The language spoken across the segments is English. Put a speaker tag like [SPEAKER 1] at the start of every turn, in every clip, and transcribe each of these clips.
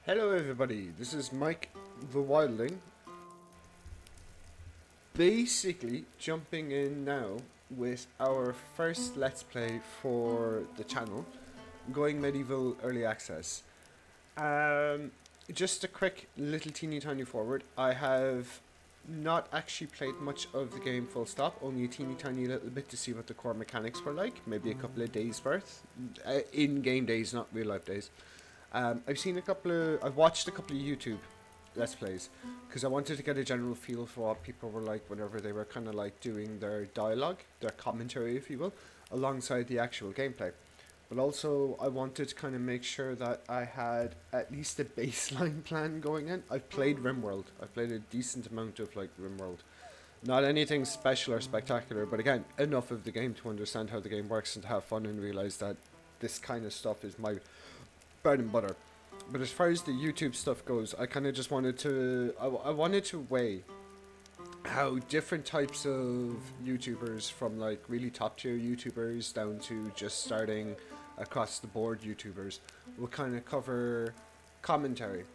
[SPEAKER 1] Hello everybody, this is Mike the Wildling, basically jumping in now with our first Let's Play for the channel, going medieval early access. Um, just a quick little teeny tiny forward, I have not actually played much of the game full stop, only a teeny tiny little bit to see what the core mechanics were like, maybe a couple of days worth, in-game days, not real life days. I've watched a couple of YouTube Let's Plays because I wanted to get a general feel for what people were like whenever they were kind of like doing their dialogue, their commentary, if you will, alongside the actual gameplay. But also, I wanted to kind of make sure that I had at least a baseline plan going in. I've played RimWorld. I've played a decent amount of like RimWorld. Not anything special or spectacular, but again, enough of the game to understand how the game works and to have fun and realize that this kind of stuff is my bread and butter. But as far as the YouTube stuff goes, I kind of just wanted to, I wanted to weigh how different types of YouTubers, from like really top tier YouTubers down to just starting across the board YouTubers, will kind of cover commentary.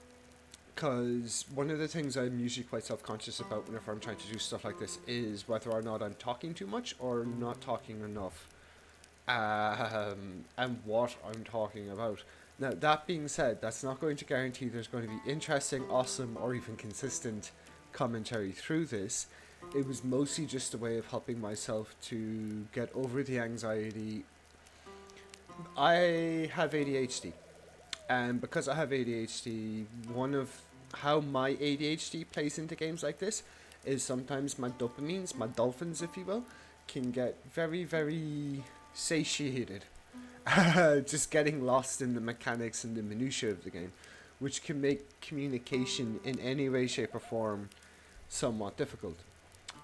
[SPEAKER 1] Because one of the things I'm usually quite self-conscious about whenever I'm trying to do stuff like this is whether or not I'm talking too much or not talking enough. And what I'm talking about. Now, that being said, that's not going to guarantee there's going to be interesting, awesome, or even consistent commentary through this. It was mostly just a way of helping myself to get over the anxiety. I have ADHD, and because I have ADHD, one of how my ADHD plays into games like this is sometimes my dopamines, my dolphins, if you will, can get very, very satiated. Just getting lost in the mechanics and the minutiae of the game, which can make communication in any way, shape, or form somewhat difficult.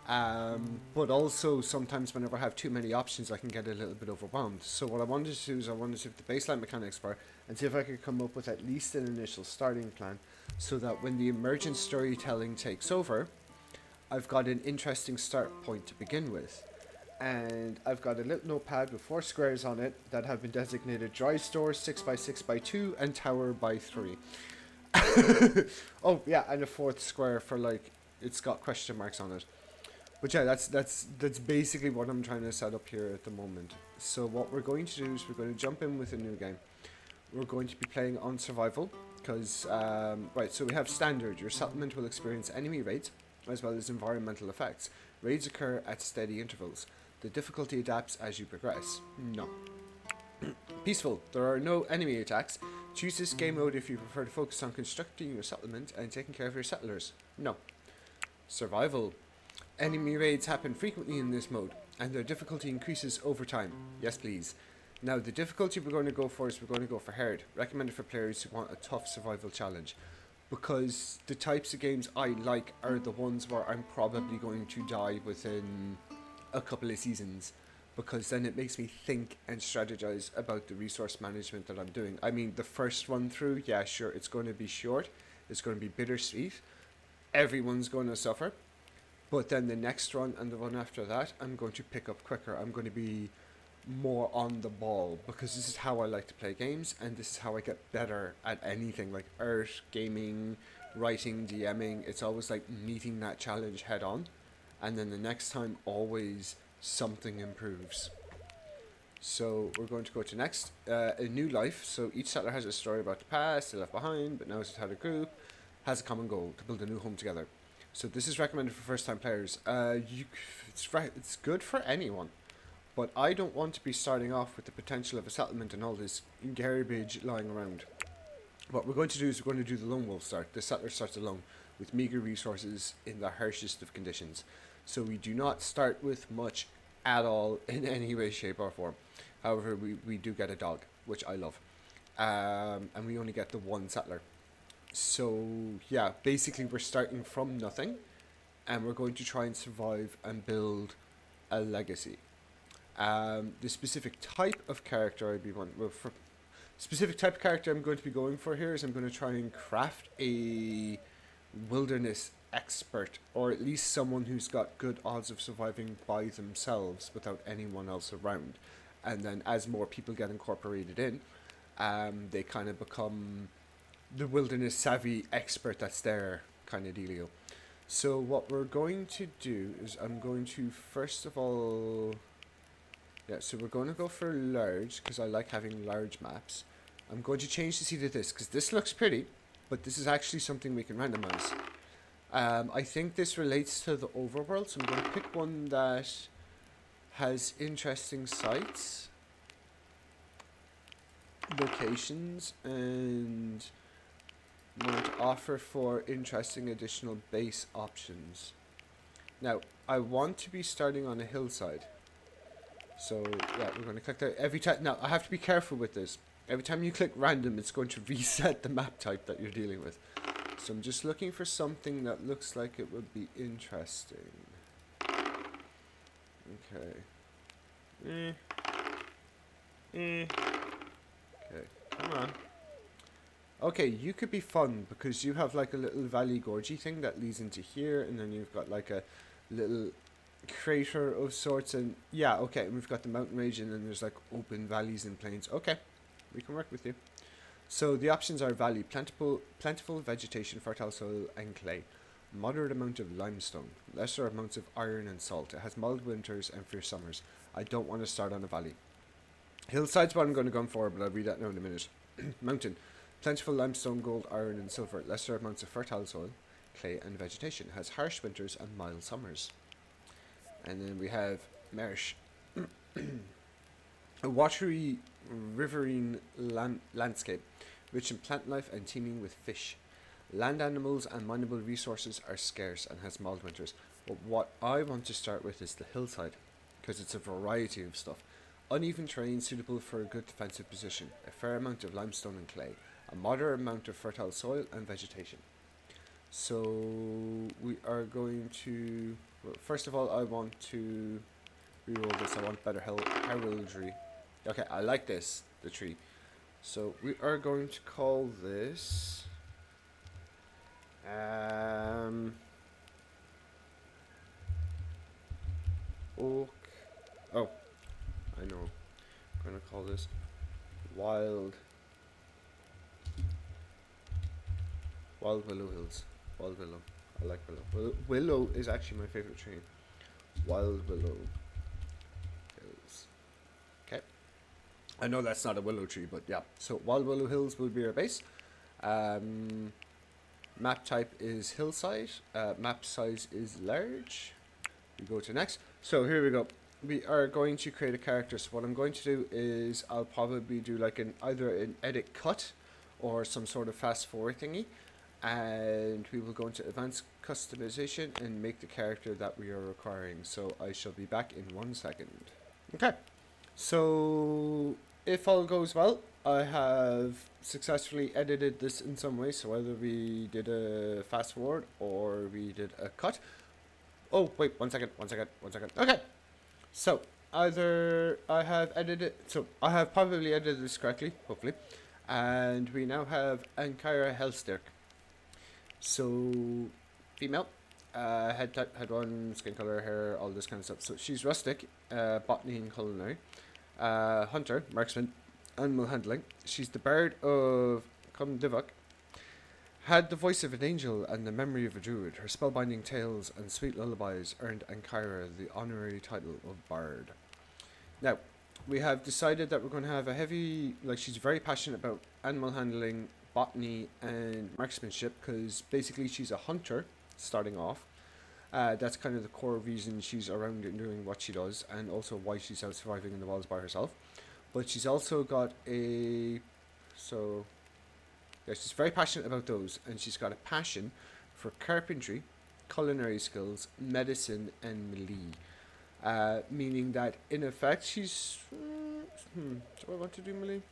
[SPEAKER 1] But also sometimes whenever I have too many options, I can get a little bit overwhelmed. So what I wanted to do is I wanted to see what the baseline mechanics were and see if I could come up with at least an initial starting plan, so that when the emergent storytelling takes over, I've got an interesting start point to begin with. And I've got a little notepad with 4 squares on it that have been designated dry store 6x6x2 and tower by 3. Oh yeah, and a 4th square for like it's got question marks on it. But yeah, that's basically what I'm trying to set up here at the moment. So what we're going to do is we're going to jump in with a new game. We're going to be playing on survival because right. So we have standard. Your settlement will experience enemy raids as well as environmental effects. Raids occur at steady intervals. The difficulty adapts as you progress. No. Peaceful. There are no enemy attacks. Choose this game mode if you prefer to focus on constructing your settlement and taking care of your settlers. No. Survival. Enemy raids happen frequently in this mode, and their difficulty increases over time. Yes, please. Now, the difficulty we're going to go for is we're going to go for hard. Recommended for players who want a tough survival challenge. Because the types of games I like are the ones where I'm probably going to die within a couple of seasons, because then it makes me think and strategize about the resource management that I'm doing. I mean, the first run through, yeah, sure, it's going to be short, it's going to be bittersweet, everyone's going to suffer, but then the next run and the run after that, I'm going to pick up quicker. I'm going to be more on the ball, because this is how I like to play games, and this is how I get better at anything like art, gaming, writing, DMing. It's always like meeting that challenge head on, and then the next time always something improves. So we're going to go to next, a new life. So each settler has a story about the past they left behind, but now it's had a group, has a common goal to build a new home together. So this is recommended for first time players. It's good for anyone, but I don't want to be starting off with the potential of a settlement and all this garbage lying around. What we're going to do is we're going to do the lone wolf start. The settler starts alone with meager resources in the harshest of conditions. So we do not start with much at all in any way, shape, or form. However, we do get a dog, which I love. And we only get the one settler. So, yeah, basically we're starting from nothing, and we're going to try and survive and build a legacy. The specific type of character specific type of character I'm going to be going for here is I'm going to try and craft a wilderness expert, or at least someone who's got good odds of surviving by themselves without anyone else around. And then as more people get incorporated in, they kind of become the wilderness savvy expert that's there kind of dealio. So what we're going to do is I'm going to first of all, yeah, so we're going to go for large because I like having large maps. I'm going to change the seed to this because this looks pretty, but this is actually something we can randomize. I think this relates to the overworld, so I'm going to pick one that has interesting sites, locations, and want to offer for interesting additional base options. Now, I want to be starting on a hillside. So, yeah, we're going to click that every time. Now, I have to be careful with this. Every time you click random, it's going to reset the map type that you're dealing with. So I'm just looking for something that looks like it would be interesting. Okay. Okay, come on. Okay, you could be fun because you have like a little valley gorgy thing that leads into here, and then you've got like a little crater of sorts, and yeah, okay, and we've got the mountain range, and then there's like open valleys and plains. Okay, we can work with you. So the options are valley, plentiful vegetation, fertile soil and clay, moderate amount of limestone, lesser amounts of iron and salt. It has mild winters and fierce summers. I don't want to start on a valley. Hillside's what I'm going to go for, but I'll read that now in a minute. Mountain, plentiful limestone, gold, iron and silver, lesser amounts of fertile soil, clay and vegetation. Has harsh winters and mild summers. And then we have marsh. A watery, riverine landscape, rich in plant life and teeming with fish. Land animals and mineable resources are scarce and has mild winters. But what I want to start with is the hillside, because it's a variety of stuff. Uneven terrain suitable for a good defensive position. A fair amount of limestone and clay. A moderate amount of fertile soil and vegetation. So we are going to... Well, first of all, I want to reroll this. I want better heraldry. Okay, I like this, the tree. So we are going to call this oak. Oh, I know. I'm gonna call this Wild Willow Hills. Wild Willow. I like Willow. Willow is actually my favorite tree. Wild Willow Hills. Okay. I know that's not a willow tree, but yeah. So Wild Willow Hills will be our base. Map type is hillside. Map size is large. We go to next. So here we go. We are going to create a character. So what I'm going to do is I'll probably do like either an edit cut or some sort of fast forward thingy. And we will go into advanced customization and make the character that we are requiring. So I shall be back in 1 second. Okay. So if all goes well, I have successfully edited this in some way. So whether we did a fast forward or we did a cut. Oh, wait, 1 second. Okay. So either I have edited, so I have probably edited this correctly, hopefully. And we now have Ankhyra Hellstirk. So female, head type, head one, skin color, hair, all this kind of stuff. So she's rustic, botany and culinary, hunter, marksman, animal handling. She's the bard of Cumdivok. Had the voice of an angel and the memory of a druid. Her spellbinding tales and sweet lullabies earned Ankhyra the honorary title of bard. Now, we have decided that we're going to have a heavy, like she's very passionate about animal handling, botany and marksmanship, because basically she's a hunter starting off. That's kind of the core reason she's around and doing what she does, and also why she's out surviving in the wilds by herself. But she's also got yeah, she's very passionate about those, and she's got a passion for carpentry, culinary skills, medicine and melee. Meaning that in effect she's do I want to do melee?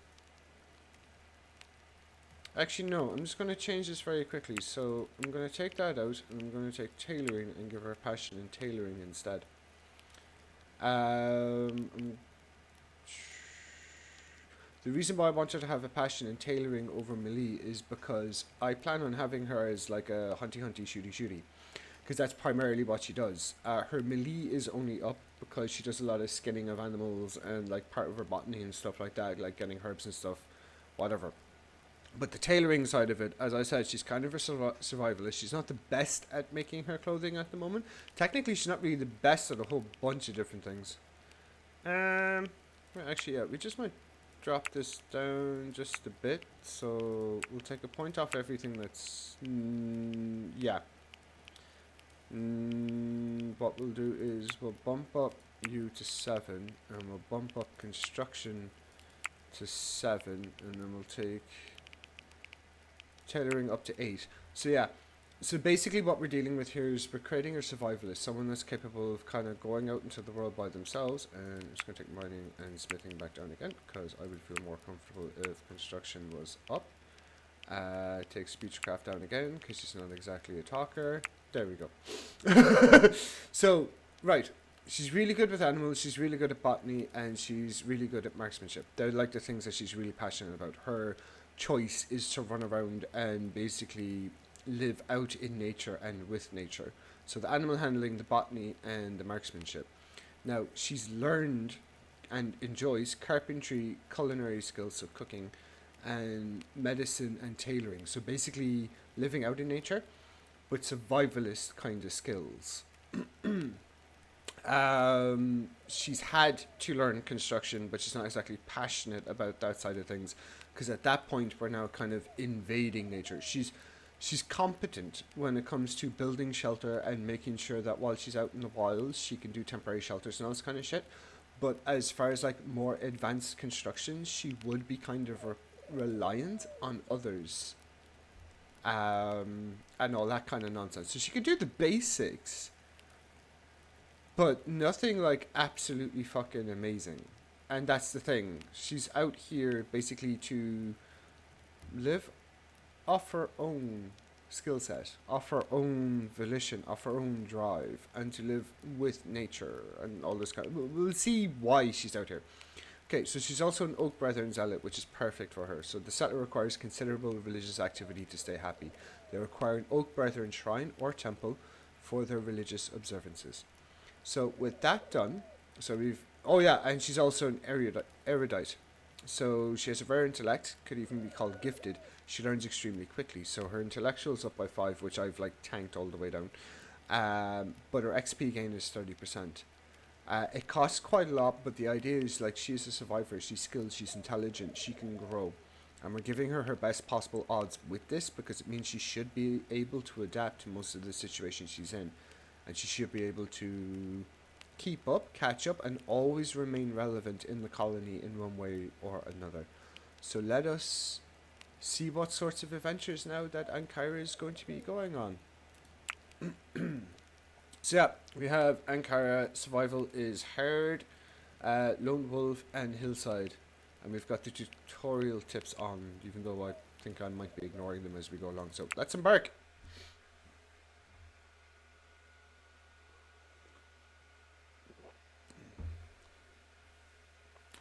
[SPEAKER 1] Actually, no, I'm just going to change this very quickly. So I'm going to take that out, and I'm going to take tailoring and give her a passion in tailoring instead. The reason why I wanted to have a passion in tailoring over melee is because I plan on having her as like a hunty, shooty. Because that's primarily what she does. Her melee is only up because she does a lot of skinning of animals and like part of her botany and stuff like that, like getting herbs and stuff, whatever. But the tailoring side of it, as I said, she's kind of a survivalist. She's not the best at making her clothing at the moment. Technically, she's not really the best at a whole bunch of different things. Well, actually, yeah, we just might drop this down just a bit. So we'll take a point off everything that's... yeah. What we'll do is we'll bump up you to 7, and we'll bump up construction to 7, and then we'll take tailoring up to 8. So yeah, so basically what we're dealing with here is we're creating a survivalist, someone that's capable of kind of going out into the world by themselves. And I'm just going to take mining and smithing back down again, because I would feel more comfortable if construction was up. Take speechcraft down again, because she's not exactly a talker. There we go. So, right. She's really good with animals, she's really good at botany, and she's really good at marksmanship. They're like the things that she's really passionate about. Her choice is to run around and basically live out in nature and with nature. So the animal handling, the botany, and the marksmanship. Now, she's learned and enjoys carpentry, culinary skills, so cooking, and medicine and tailoring. So basically living out in nature, but survivalist kind of skills. She's had to learn construction, but she's not exactly passionate about that side of things, because at that point we're now kind of invading nature. She's competent when it comes to building shelter and making sure that while she's out in the wilds she can do temporary shelters and all this kind of shit. But as far as like more advanced construction, she would be kind of reliant on others, and all that kind of nonsense. So she could do the basics, but nothing like absolutely fucking amazing. And that's the thing. She's out here basically to live off her own skill set, off her own volition, off her own drive, and to live with nature and all this kind of... We'll see why she's out here. Okay, so she's also an Oak Brethren zealot, which is perfect for her. So the settler requires considerable religious activity to stay happy. They require an Oak Brethren shrine or temple for their religious observances. So with that done, so we've... Oh yeah, and she's also an erudite. So she has a rare intellect, could even be called gifted. She learns extremely quickly. So her intellectual's up by 5, which I've like tanked all the way down. But her XP gain is 30%. It costs quite a lot, but the idea is like she's a survivor. She's skilled, she's intelligent, she can grow. And we're giving her her best possible odds with this, because it means she should be able to adapt to most of the situations she's in. And she should be able to keep up, catch up, and always remain relevant in the colony in one way or another. So let us see what sorts of adventures now that Ankhyra is going to be going on. So yeah, we have Ankhyra. Survival is hard, lone wolf, and hillside. And we've got the tutorial tips on, even though I think I might be ignoring them as we go along. So let's embark.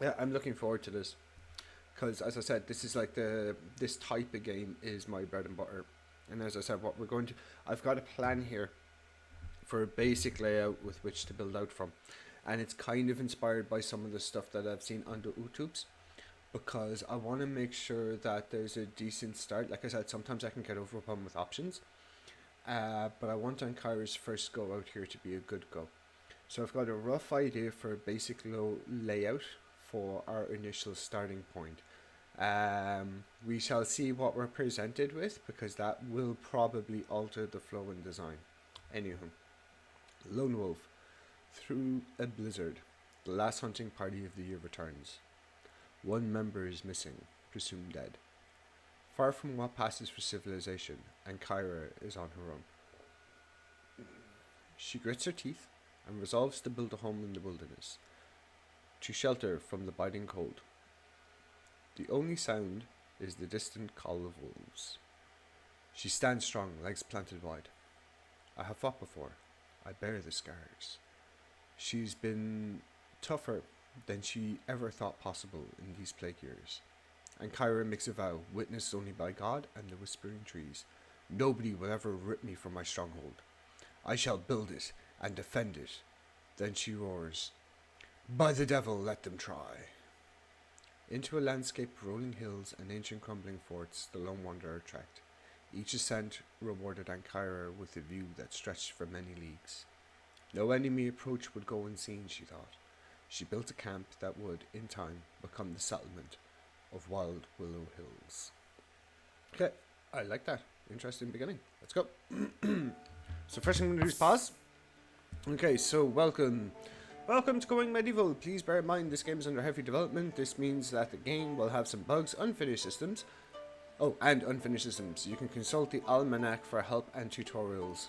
[SPEAKER 1] Yeah, I'm looking forward to this, because as I said, this is like this type of game is my bread and butter. And as I said, what we're going to... I've got a plan here for a basic layout with which to build out from. And it's kind of inspired by some of the stuff that I've seen on the YouTubes, because I want to make sure that there's a decent start. Like I said, sometimes I can get overwhelmed with options. But I want Ankhyra's first go out here to be a good go. So I've got a rough idea for a basic layout for our initial starting point. We shall see what we're presented with, because that will probably alter the flow and design. Anywho, lone wolf. Through a blizzard, the last hunting party of the year returns. One member is missing, presumed dead. Far from what passes for civilization, Ankhyra is on her own. She grits her teeth and resolves to build a home in the wilderness, to shelter from the biting cold. The only sound is the distant call of wolves. She stands strong, legs planted wide. I have fought before. I bear the scars. She's been tougher than she ever thought possible in these plague years. Ankhyra makes a vow, witnessed only by God and the whispering trees. Nobody will ever rip me from my stronghold. I shall build it and defend it. Then she roars, by the devil, let them try. Into a landscape of rolling hills and ancient crumbling forts the lone wanderer trekked. Each ascent rewarded Ankhyra with a view that stretched for many leagues. No enemy approach would go unseen, she thought. She built a camp that would, in time, become the settlement of Wild Willow Hills. Okay, I like that. Interesting beginning. Let's go. So first thing I'm going to do is pause. Okay, so welcome. Welcome to Going Medieval. Please bear in mind this game is under heavy development. This means that the game will have some bugs, unfinished systems. Oh, and unfinished systems. You can consult the almanac for help and tutorials.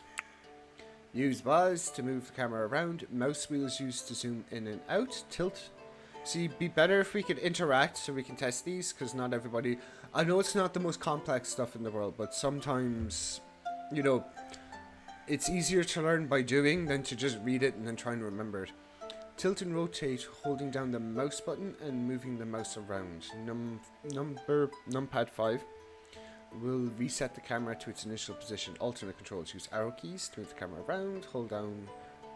[SPEAKER 1] Use bars to move the camera around. Mouse wheels used to zoom in and out. Tilt. See, it'd be better if we could interact so we can test these, because not everybody... I know it's not the most complex stuff in the world, but sometimes, you know, it's easier to learn by doing than to just read it and then try and remember it. Tilt and rotate, holding down the mouse button and moving the mouse around. Numpad 5 will reset the camera to its initial position. Alternate controls. Use arrow keys to move the camera around. Hold down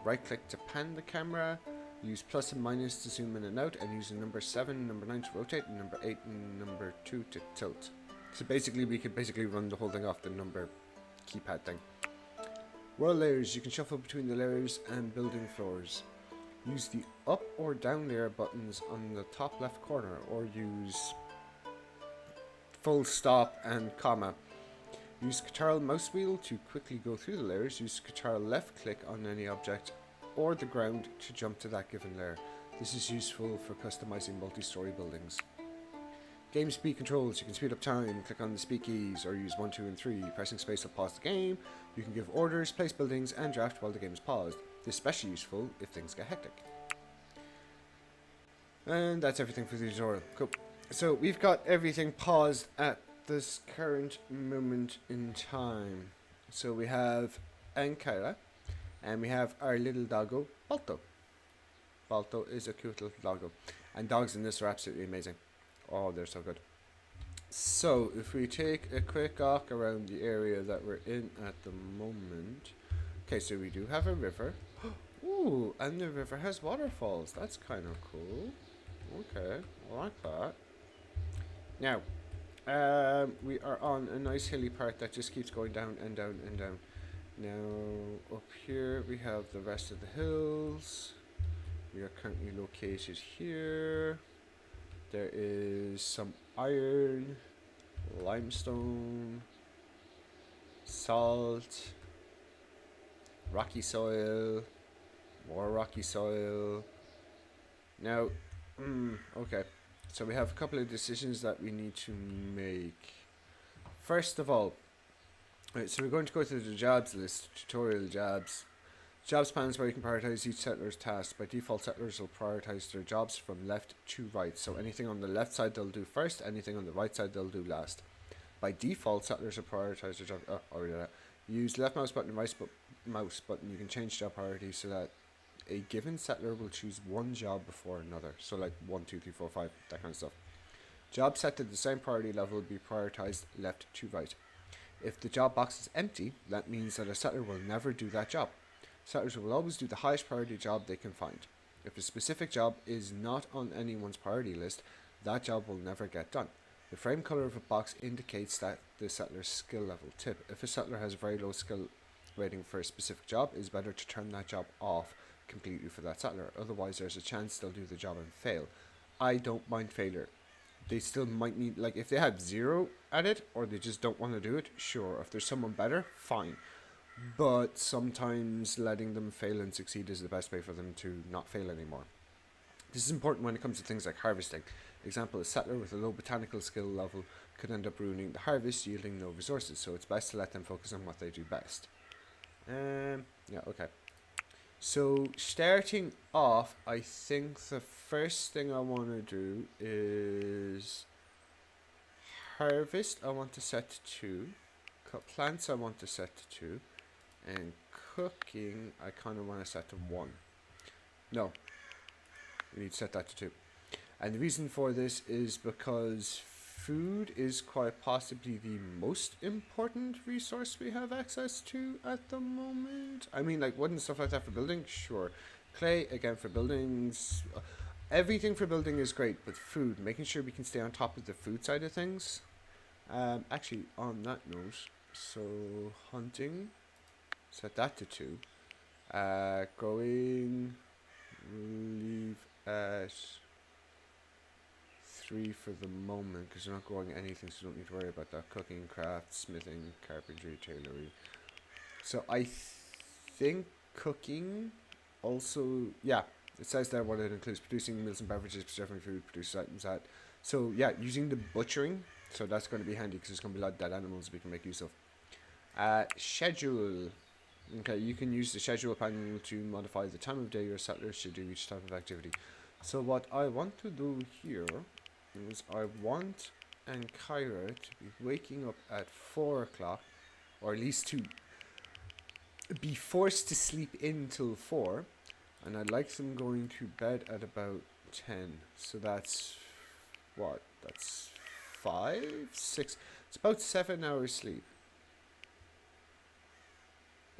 [SPEAKER 1] right click to pan the camera. Use plus and minus to zoom in and out, and use the number 7, number 9 to rotate, and number 8 and number 2 to tilt. So basically we could run the whole thing off the number keypad thing. World layers. You can shuffle between the layers and building floors. Use the up or down layer buttons on the top left corner, or use full stop and comma. Use Ctrl mouse wheel to quickly go through the layers. Use Ctrl left click on any object or the ground to jump to that given layer. This is useful for customizing multi-story buildings. Game speed controls. You can speed up time, click on the speed keys, or use 1, 2, and 3. Pressing space will pause the game. You can give orders, place buildings, and draft while the game is paused. This is especially useful if things get hectic. And that's everything for the tutorial. Cool. So we've got everything paused at this current moment in time. So we have Ankhyra, and we have our little doggo, Balto. Balto is a cute little doggo. And dogs in this are absolutely amazing. Oh, they're so good. So, if we take a quick walk around the area that we're in at the moment. Okay, so we do have a river. Ooh, and the river has waterfalls. That's kind of cool. Okay, I like that. Now, we are on a nice hilly part that just keeps going down and down and down. Now, up here we have the rest of the hills. We are currently located here. There is some iron, limestone, salt, rocky soil, more rocky soil. Now, okay, so we have a couple of decisions that we need to make. First of all, right, so we're going to go through the jobs list, tutorial jobs. Jobs panels where you can prioritize each settler's tasks. By default, settlers will prioritize their jobs from left to right. So anything on the left side they'll do first, anything on the right side they'll do last. By default, settlers will prioritize their job. Use left mouse button and right mouse button. You can change job priority so that a given settler will choose one job before another. So like 1, 2, 3, 4, 5, that kind of stuff. Jobs set to the same priority level will be prioritized left to right. If the job box is empty, that means that a settler will never do that job. Settlers will always do the highest priority job they can find. If a specific job is not on anyone's priority list, that job will never get done. The frame color of a box indicates that the settler's skill level. Tip: if a settler has a very low skill rating for a specific job, it is better to turn that job off completely for that settler. Otherwise, there's a chance they'll do the job and fail. I don't mind failure. They still might need, like, if they have 0 at it, or they just don't want to do it, sure. If there's someone better, fine. But sometimes letting them fail and succeed is the best way for them to not fail anymore. This is important when it comes to things like harvesting. Example, a settler with a low botanical skill level could end up ruining the harvest, yielding no resources, so it's best to let them focus on what they do best. Yeah, okay. So, starting off, I think the first thing I want to do is harvest, I want to set to 2. Cut plants, I want to set to 2. And cooking, I kind of want to set to 1. No, we need to set that to 2. And the reason for this is because food is quite possibly the most important resource we have access to at the moment. I mean, like wood and stuff like that for building, sure. Clay, again, for buildings. everything for building is great, but food, making sure we can stay on top of the food side of things. Actually, on that note, so hunting, set that to 2. Growing, leave at 3 for the moment, because we're not growing anything, so we don't need to worry about that. Cooking, craft, smithing, carpentry, tailoring. So I think cooking also, yeah, it says there what it includes: producing meals and beverages, preserving food, produce items that. So yeah, using the butchering, so that's going to be handy because there's going to be a lot of dead animals we can make use of. Schedule. Okay, you can use the schedule panel to modify the time of day your settlers should do each type of activity. So what I want to do here is I want Ankhyra to be waking up at 4 o'clock, or at least to be forced to sleep in till 4, and I'd like them going to bed at about 10. So that's what? That's 5, 6. It's about 7 hours sleep.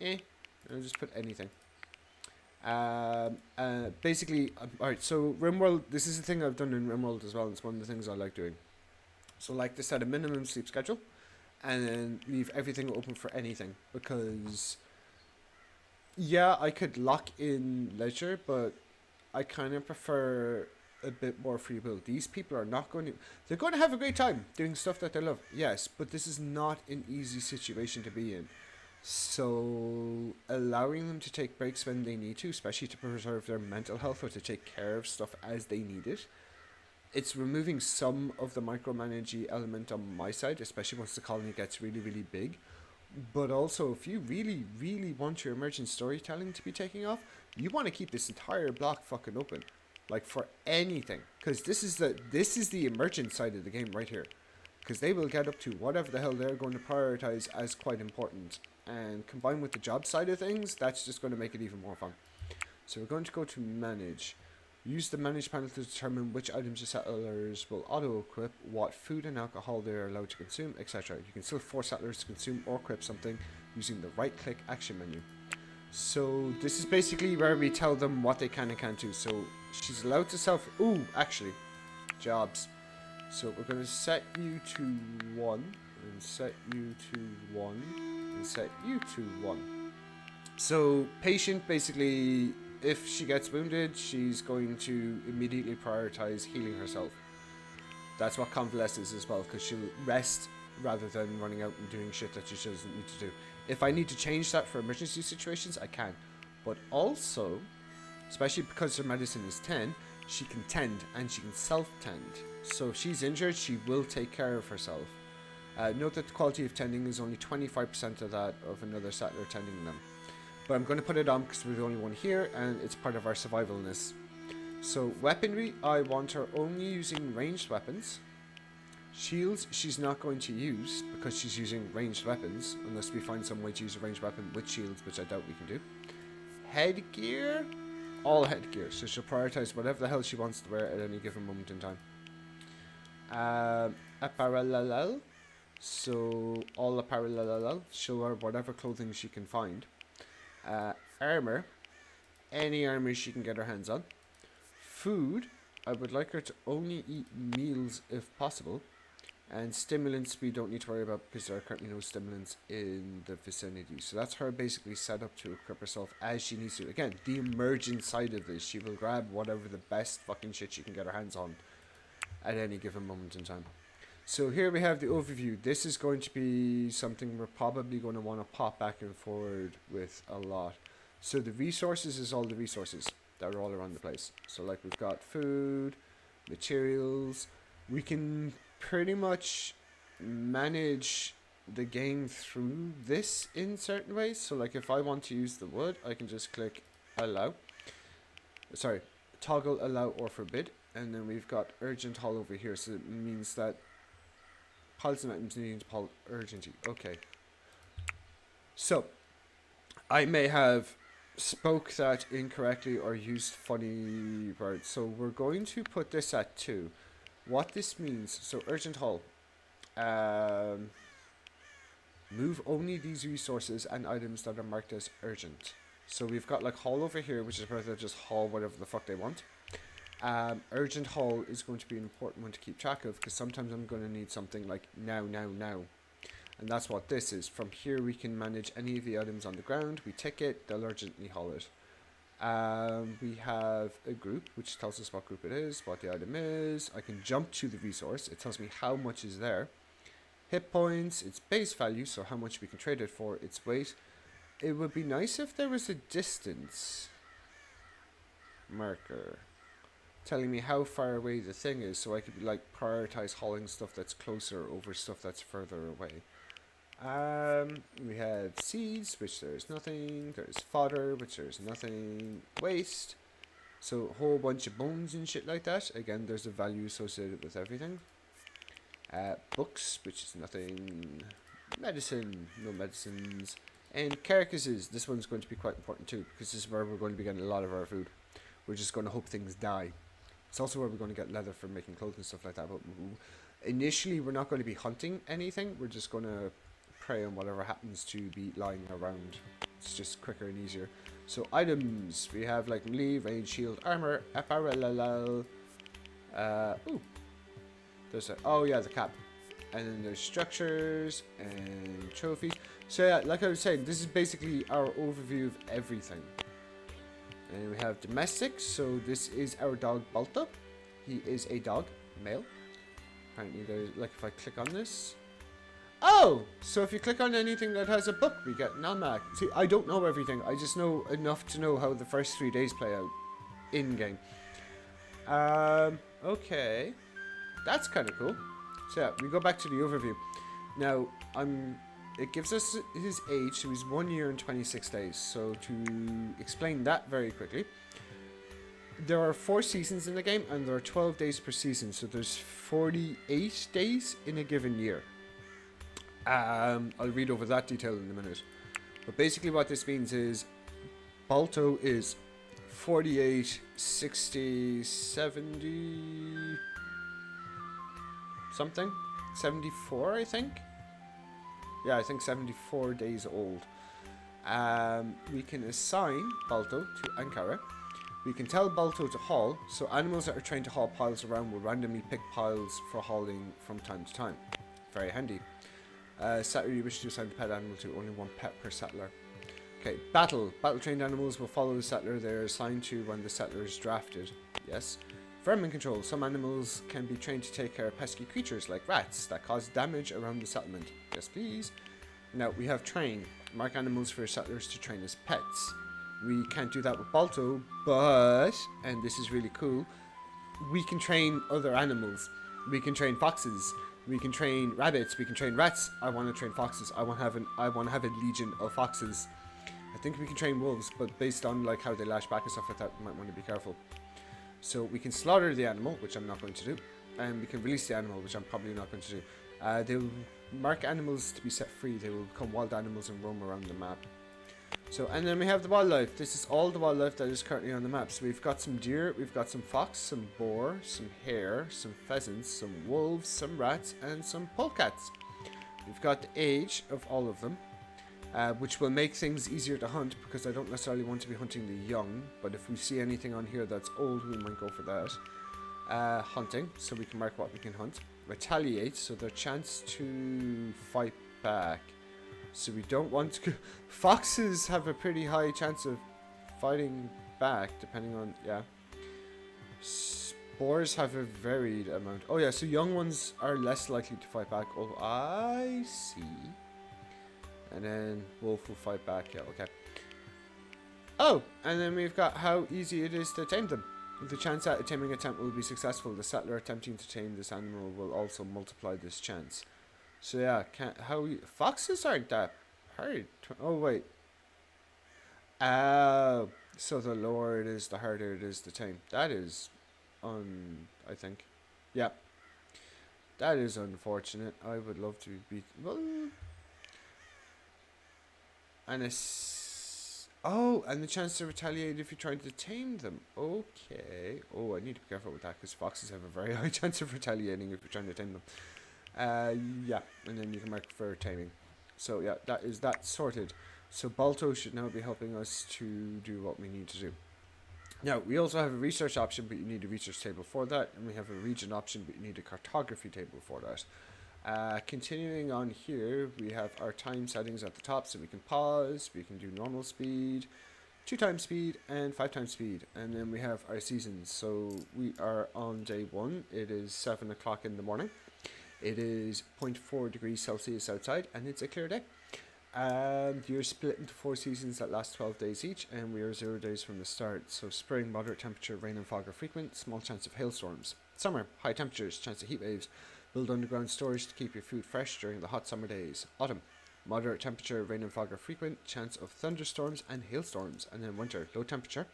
[SPEAKER 1] I'll just put anything. Basically, alright, so RimWorld, this is the thing I've done in RimWorld as well. It's one of the things I like doing. So, like to set a minimum sleep schedule and then leave everything open for anything. Because, yeah, I could lock in leisure, but I kind of prefer a bit more free will. These people are not going to... They're going to have a great time doing stuff that they love, yes, but this is not an easy situation to be in. So allowing them to take breaks when they need to, especially to preserve their mental health or to take care of stuff as they need it, it's removing some of the micromanaging element on my side, especially once the colony gets really, really big. But also, if you really, really want your emergent storytelling to be taking off, you want to keep this entire block fucking open, like for anything, because this is the emergent side of the game right here, because they will get up to whatever the hell they're going to prioritize as quite important. And combined with the job side of things, that's just going to make it even more fun. So we're going to go to manage. Use the manage panel to determine which items your settlers will auto-equip, what food and alcohol they are allowed to consume, etc. You can still force settlers to consume or equip something using the right-click action menu. So this is basically where we tell them what they can and can't do. So she's allowed to actually, jobs. So we're going to set you to 1, and set you to 1, and set you to 1. So patient, basically, if she gets wounded, she's going to immediately prioritize healing herself. That's what convalesce is as well, because she'll rest rather than running out and doing shit that she doesn't need to do. If I need to change that for emergency situations, I can. But also, especially because her medicine is 10, she can tend and she can self-tend. So if she's injured, she will take care of herself. Note that the quality of tending is only 25% of that of another settler tending them. But I'm going to put it on because we're the only one here and it's part of our survivalness. So weaponry, I want her only using ranged weapons. Shields, she's not going to use because she's using ranged weapons, unless we find some way to use a ranged weapon with shields, which I doubt we can do. Headgear, all headgear, so she'll prioritize whatever the hell she wants to wear at any given moment in time. Apparel, so all apparel, she'll wear whatever clothing she can find. Armor, any armor she can get her hands on. Food, I would like her to only eat meals if possible. And stimulants we don't need to worry about because there are currently no stimulants in the vicinity. So that's her basically set up to equip herself as she needs to. Again, the emergent side of this. She will grab whatever the best fucking shit she can get her hands on at any given moment in time. So here we have the overview. This is going to be something we're probably going to want to pop back and forward with a lot. So the resources is all the resources that are all around the place. So like we've got food, materials. We can pretty much manage the game through this in certain ways. So like if I want to use the wood, I can just click allow. Sorry, toggle allow or forbid. And then we've got urgent haul over here. So it means that piles and items needing to haul urgently. Okay. So I may have spoke that incorrectly or used funny words. So we're going to put this at 2. What this means, so urgent haul. Move only these resources and items that are marked as urgent. So we've got like haul over here, which is where they'll just haul whatever the fuck they want. Urgent haul is going to be an important one to keep track of, because sometimes I'm going to need something like now, now, now. And that's what this is. From here we can manage any of the items on the ground. We tick it, they'll urgently haul it. We have a group, which tells us what group it is, what the item is. I can jump to the resource. It tells me how much is there. Hit points, its base value, so how much we can trade it for, its weight. It would be nice if there was a distance marker telling me how far away the thing is, so I could like prioritize hauling stuff that's closer over stuff that's further away. We have seeds, which there's nothing. There's fodder, which there's nothing. Waste, so a whole bunch of bones and shit like that. Again, there's a value associated with everything. Books, which is nothing. Medicine, no medicines. And carcasses, this one's going to be quite important too, because this is where we're going to be getting a lot of our food. We're just going to hope things die. It's also where we're going to get leather for making clothes and stuff like that. But initially, we're not going to be hunting anything. We're just going to prey on whatever happens to be lying around. It's just quicker and easier. So items, we have like melee, range, shield, armor, apparel. Ooh, there's a, oh yeah, the cap. And then there's structures and trophies. So yeah, like I was saying, this is basically our overview of everything. And we have domestics, so this is our dog Balto. He is a dog, male. Apparently there's, like if I click on this. Oh! So if you click on anything that has a book, we get an almanac. See, I don't know everything. I just know enough to know how the first 3 days play out in-game. Okay. That's kind of cool. So yeah, we go back to the overview. Now, it gives us his age, so he's 1 year and 26 days. So to explain that very quickly, there are 4 seasons in the game, and there are 12 days per season, so there's 48 days in a given year. I'll read over that detail in a minute. But basically what this means is Balto is 48, 60, 70... something? 74, I think? Yeah, I think 74 days old. We can assign Balto to Ankhyra. We can tell Balto to haul, so animals that are trained to haul piles around will randomly pick piles for hauling from time to time. Very handy. Settler, you wish to assign the pet animal to only 1 pet per settler. Okay, battle. Battle-trained animals will follow the settler they are assigned to when the settler is drafted. Yes. Vermin control. Some animals can be trained to take care of pesky creatures like rats that cause damage around the settlement. Yes, please. Now, we have train. Mark animals for settlers to train as pets. We can't do that with Balto, but, and this is really cool, we can train other animals. We can train foxes. We can train rabbits. We can train rats. I want to train foxes. I want to have a legion of foxes. I think we can train wolves, but based on like how they lash back and stuff like that, we might want to be careful. So we can slaughter the animal, which I'm not going to do, and we can release the animal, which I'm probably not going to do. They'll mark animals to be set free. They will become wild animals and roam around the map. So, and then we have the wildlife. This is all the wildlife that is currently on the map. So we've got some deer, we've got some fox, some boar, some hare, some pheasants, some wolves, some rats, and some polecats. We've got the age of all of them, which will make things easier to hunt, because I don't necessarily want to be hunting the young, but if we see anything on here that's old, we might go for that. Hunting, so we can mark what we can hunt. Retaliate, so their chance to fight back. So we don't want to... Foxes have a pretty high chance of fighting back, depending on... yeah. Boars have a varied amount. Oh yeah, so young ones are less likely to fight back. Oh, I see. And then wolf will fight back. Yeah, okay. Oh, and then we've got how easy it is to tame them. The chance that a taming attempt will be successful. The settler attempting to tame this animal will also multiply this chance. So yeah, foxes aren't that hard. Oh wait. So the lower it is, the harder it is to tame. That is I think. Yeah. That is unfortunate. I would love to be well. And and the chance to retaliate if you're trying to tame them. Okay. Oh, I need to be careful with that, because foxes have a very high chance of retaliating if you're trying to tame them. Yeah, and then you can mark for taming. So yeah, that is that sorted. So Balto should now be helping us to do what we need to do. Now, we also have a research option, but you need a research table for that. And we have a region option, but you need a cartography table for that. Continuing on here, we have our time settings at the top, so we can pause, we can do normal speed, 2 times speed, and 5 times speed. And then we have our seasons. So we are on day 1. It is 7 o'clock in the morning. It is 0.4 degrees Celsius outside, and it's a clear day. You're split into 4 seasons that last 12 days each, and we are 0 days from the start. So spring, moderate temperature, rain and fog are frequent, small chance of hailstorms. Summer, high temperatures, chance of heat waves. Build underground storage to keep your food fresh during the hot summer days. Autumn, moderate temperature, rain and fog are frequent, chance of thunderstorms and hailstorms. And then winter, low temperature,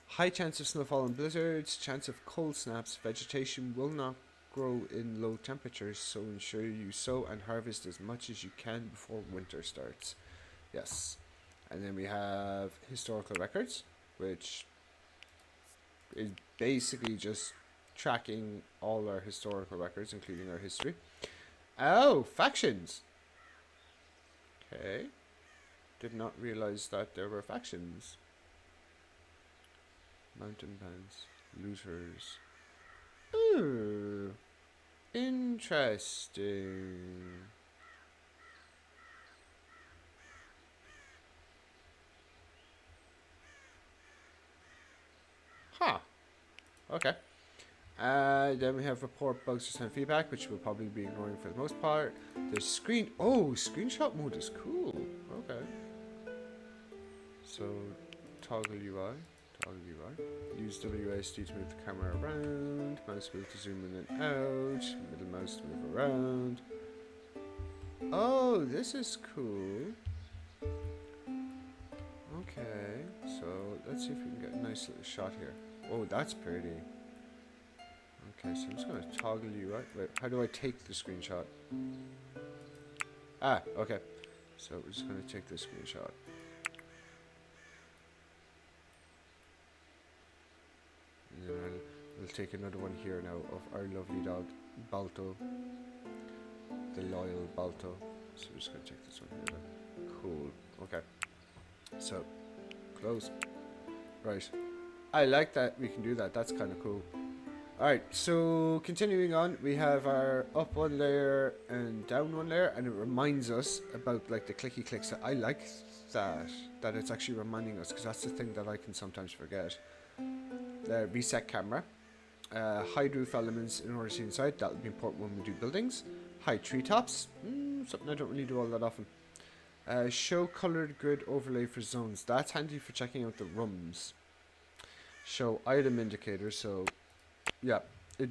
[SPEAKER 1] high chance of snowfall and blizzards, chance of cold snaps. Vegetation will not grow in low temperatures, so ensure you sow and harvest as much as you can before winter starts. Yes. And then we have historical records, which is basically just tracking all our historical records, including our history. Oh, factions. Okay. Did not realize that there were factions. Mountain bands, looters. Ooh. Interesting. Huh. Okay. Then we have report bugs or send feedback, which we'll probably be ignoring for the most part. There's screenshot mode is cool. Okay. So, toggle UI. Use WASD to move the camera around. Mouse wheel to zoom in and out. Middle mouse to move around. Oh, this is cool. Okay, so let's see if we can get a nice little shot here. Oh, that's pretty. Okay, so I'm just going to toggle UI. Wait, how do I take the screenshot? Ah, okay. So we're just going to take this screenshot. And then we'll take another one here now of our lovely dog, Balto. The loyal Balto. So we're just going to take this one here then. Cool. Okay. So, close. Right. I like that we can do that. That's kind of cool. Alright, so continuing on, we have our up one layer and down one layer, and it reminds us about like the clicky clicks. That I like that it's actually reminding us, because that's the thing that I can sometimes forget. Reset camera. Hide roof elements in order to see inside. That'll be important when we do buildings. Hide treetops. Something I don't really do all that often. Show colored grid overlay for zones. That's handy for checking out the rooms. Show item indicators. So, yeah, it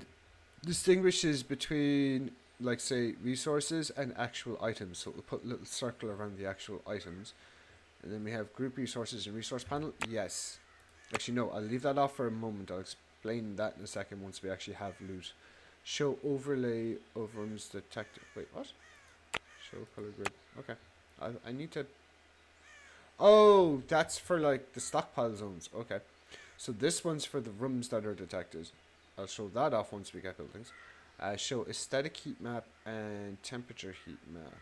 [SPEAKER 1] distinguishes between, like, say, resources and actual items. So we'll put a little circle around the actual items. And then we have group resources and resource panel. Yes. Actually, no, I'll leave that off for a moment. I'll explain that in a second once we actually have loot. Show overlay of rooms detected. Wait, what? Show color grid. Okay. I need to... Oh, that's for, like, the stockpile zones. Okay. So this one's for the rooms that are detected. I'll show that off once we get buildings. Show aesthetic heat map and temperature heat map.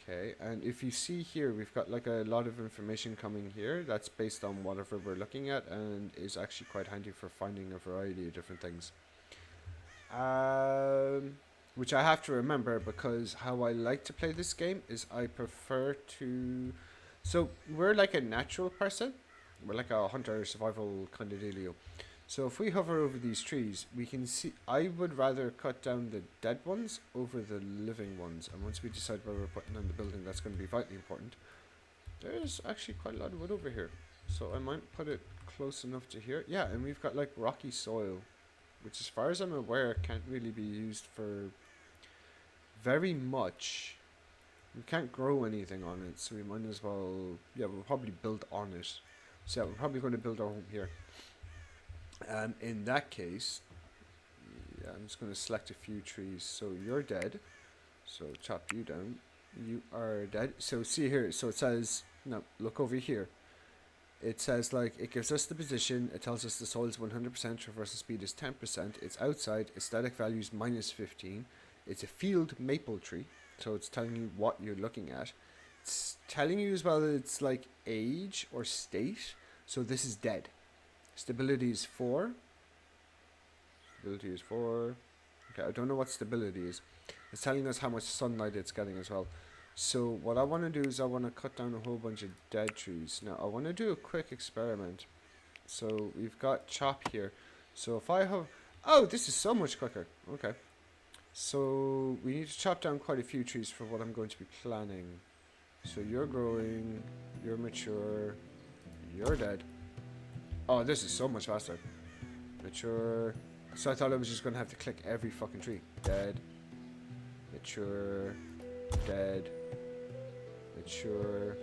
[SPEAKER 1] Okay, and if you see here, we've got like a lot of information coming here that's based on whatever we're looking at, and is actually quite handy for finding a variety of different things. Which I have to remember, because how I like to play this game is I prefer to... So we're like a natural person. We're like a hunter survival kind of dealio. So if we hover over these trees, we can see... I would rather cut down the dead ones over the living ones. And once we decide where we're putting on the building, that's going to be vitally important. There's actually quite a lot of wood over here. So I might put it close enough to here. Yeah, and we've got like rocky soil, which as far as I'm aware can't really be used for very much. We can't grow anything on it, so we might as well... Yeah, we'll probably build on it. So yeah, we're probably going to build our home here. In that case, yeah, I'm just going to select a few trees. So you're dead. So chop you down. You are dead. So see here. So it says, no, look over here. It says, like, it gives us the position. It tells us the soil is 100%, traversal speed is 10%. It's outside. Aesthetic value is -15. It's a field maple tree. So it's telling you what you're looking at. It's telling you as well that it's like age or state. So this is dead. Stability is 4. Stability is 4. Okay, I don't know what stability is. It's telling us how much sunlight it's getting as well. So what I want to do is I want to cut down a whole bunch of dead trees. Now I want to do a quick experiment. So we've got chop here. So if I have... Oh, this is so much quicker. Okay. So we need to chop down quite a few trees for what I'm going to be planning. So you're growing, you're mature, you're dead. Oh, this is so much faster. Mature. So I thought I was just going to have to click every fucking tree. Dead. Mature. Dead. Mature.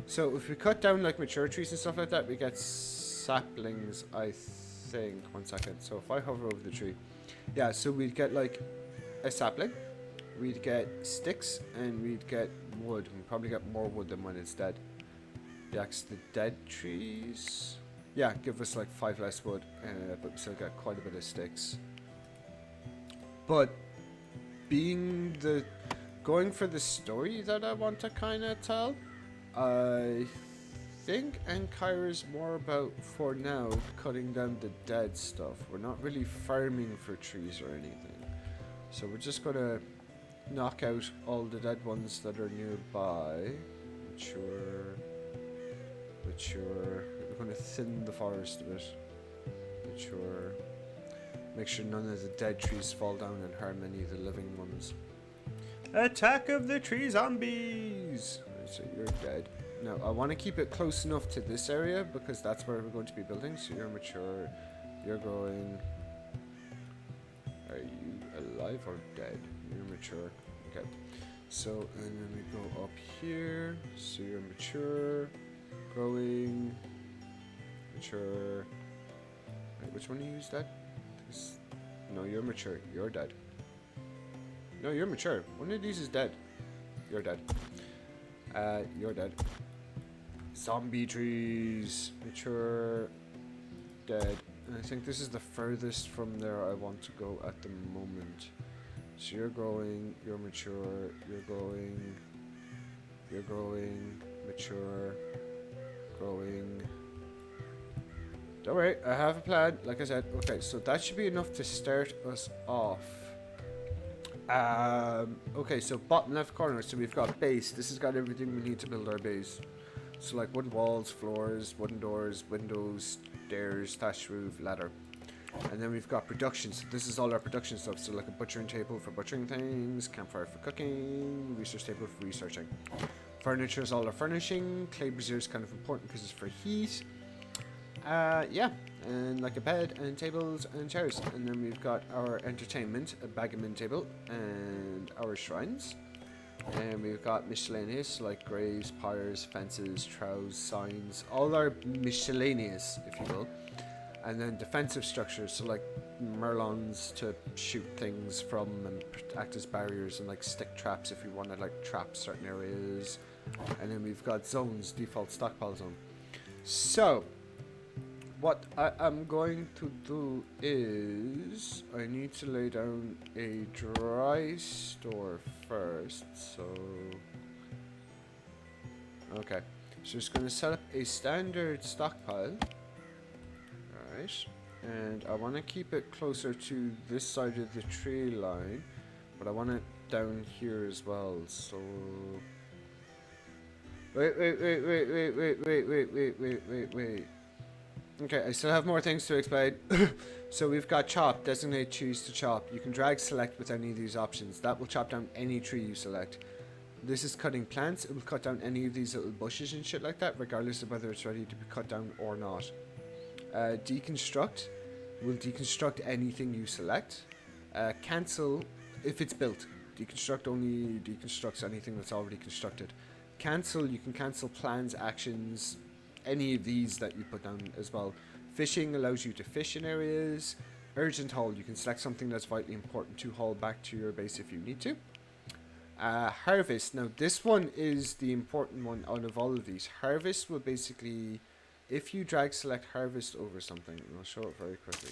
[SPEAKER 1] So if we cut down like mature trees and stuff like that, we get saplings, I think. 1 second. So if I hover over the tree. Yeah, so we'd get like a sapling. We'd get sticks and we'd get wood. We'd probably get more wood than when it's dead. Yeah, 'cause the dead trees... Yeah, give us like 5 less wood, but we still get quite a bit of sticks. But going for the story that I want to kind of tell, I think Ankhyra is more about, for now, cutting down the dead stuff. We're not really farming for trees or anything. So we're just going to knock out all the dead ones that are nearby. Mature. Mature. We're going to thin the forest a bit. Mature. Make sure none of the dead trees fall down and harm any of the living ones. Attack of the tree zombies! Right, so you're dead. Now, I want to keep it close enough to this area because that's where we're going to be building. So you're mature. You're growing. Are you alive or dead? You're mature. Okay. So, and then we go up here. So you're mature. Growing. Mature. Wait, which one do you use dead? No, you're mature. You're dead. No, you're mature. One of these is dead. You're dead. You're dead. Zombie trees. Mature. Dead. And I think this is the furthest from there I want to go at the moment. So you're growing. You're mature. You're growing. You're growing. Mature. Growing. Don't worry, I have a plan, like I said. Okay, so that should be enough to start us off. Okay, so bottom left corner, so we've got base. This has got everything we need to build our base. So like wooden walls, floors, wooden doors, windows, stairs, thatched roof, ladder. And then we've got production, so this is all our production stuff. So like a butchering table for butchering things, campfire for cooking, research table for researching. Furniture is all our furnishing, clay brazier is kind of important because it's for heat. Yeah, and like a bed and tables and chairs. And then we've got our entertainment, a backgammon table, and our shrines. And we've got miscellaneous like graves, pyres, fences, troughs, signs, all our miscellaneous, if you will. And then defensive structures, so like merlons to shoot things from and act as barriers, and like stick traps if you want to like trap certain areas. And then we've got zones, default stockpile zone. So what I am going to do is I need to lay down a dry store first. So okay, so just going to set up a standard stockpile. Alright, and I want to keep it closer to this side of the tree line, but I want it down here as well. So wait. Okay, I still have more things to explain. So we've got chop, designate trees to chop. You can drag select with any of these options. That will chop down any tree you select. This is cutting plants. It will cut down any of these little bushes and shit like that, regardless of whether it's ready to be cut down or not. Deconstruct will deconstruct anything you select. Cancel if it's built. Deconstruct only deconstructs anything that's already constructed. Cancel, you can cancel plans, actions, any of these that you put down as well. Fishing allows you to fish in areas. Urgent haul, you can select something that's vitally important to haul back to your base if you need to. Harvest, now this one is the important one out of all of these. Harvest will basically, if you drag select harvest over something, and I'll show it very quickly,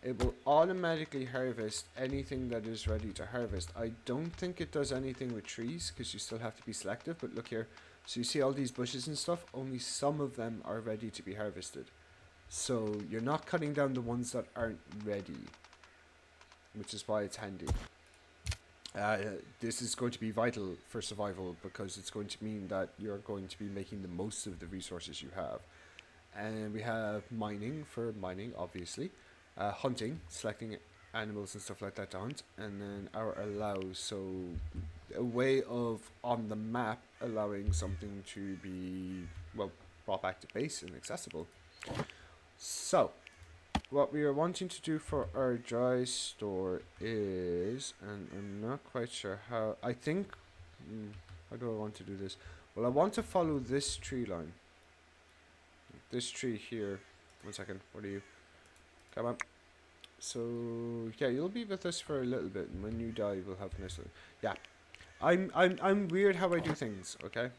[SPEAKER 1] it will automatically harvest anything that is ready to harvest. I don't think it does anything with trees because you still have to be selective, but look here. So you see all these bushes and stuff, only some of them are ready to be harvested. So you're not cutting down the ones that aren't ready, which is why it's handy. This is going to be vital for survival because it's going to mean that you're going to be making the most of the resources you have. And we have mining for mining, obviously. Hunting, selecting animals and stuff like that to hunt. And then our allows, so a way of, on the map, allowing something to be, well, brought back to base and accessible. So, what we are wanting to do for our dry store is, and I'm not quite sure how, I think, how do I want to do this? Well, I want to follow this tree line. This tree here. 1 second, what are you? Come on. So, yeah, you'll be with us for a little bit, and when you die, we'll have a nice little, yeah. I'm weird how I do things, okay?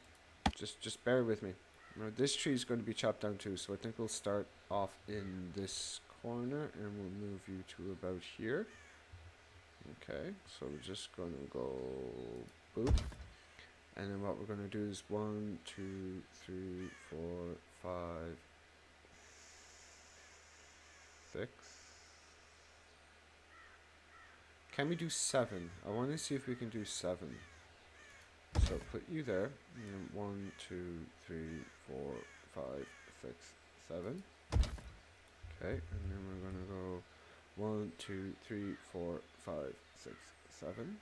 [SPEAKER 1] Just bear with me. Now, this tree is going to be chopped down too, so I think we'll start off in this corner and we'll move you to about here. Okay, so we're just going to go boop. And then what we're going to do is 1, 2, 3, 4, 5, 6. Can we do 7? I want to see if we can do 7. So put you there. 1, 2, 3, 4, 5, 6, 7. Okay, and then we're gonna go 1, 2, 3, 4, 5, 6, 7.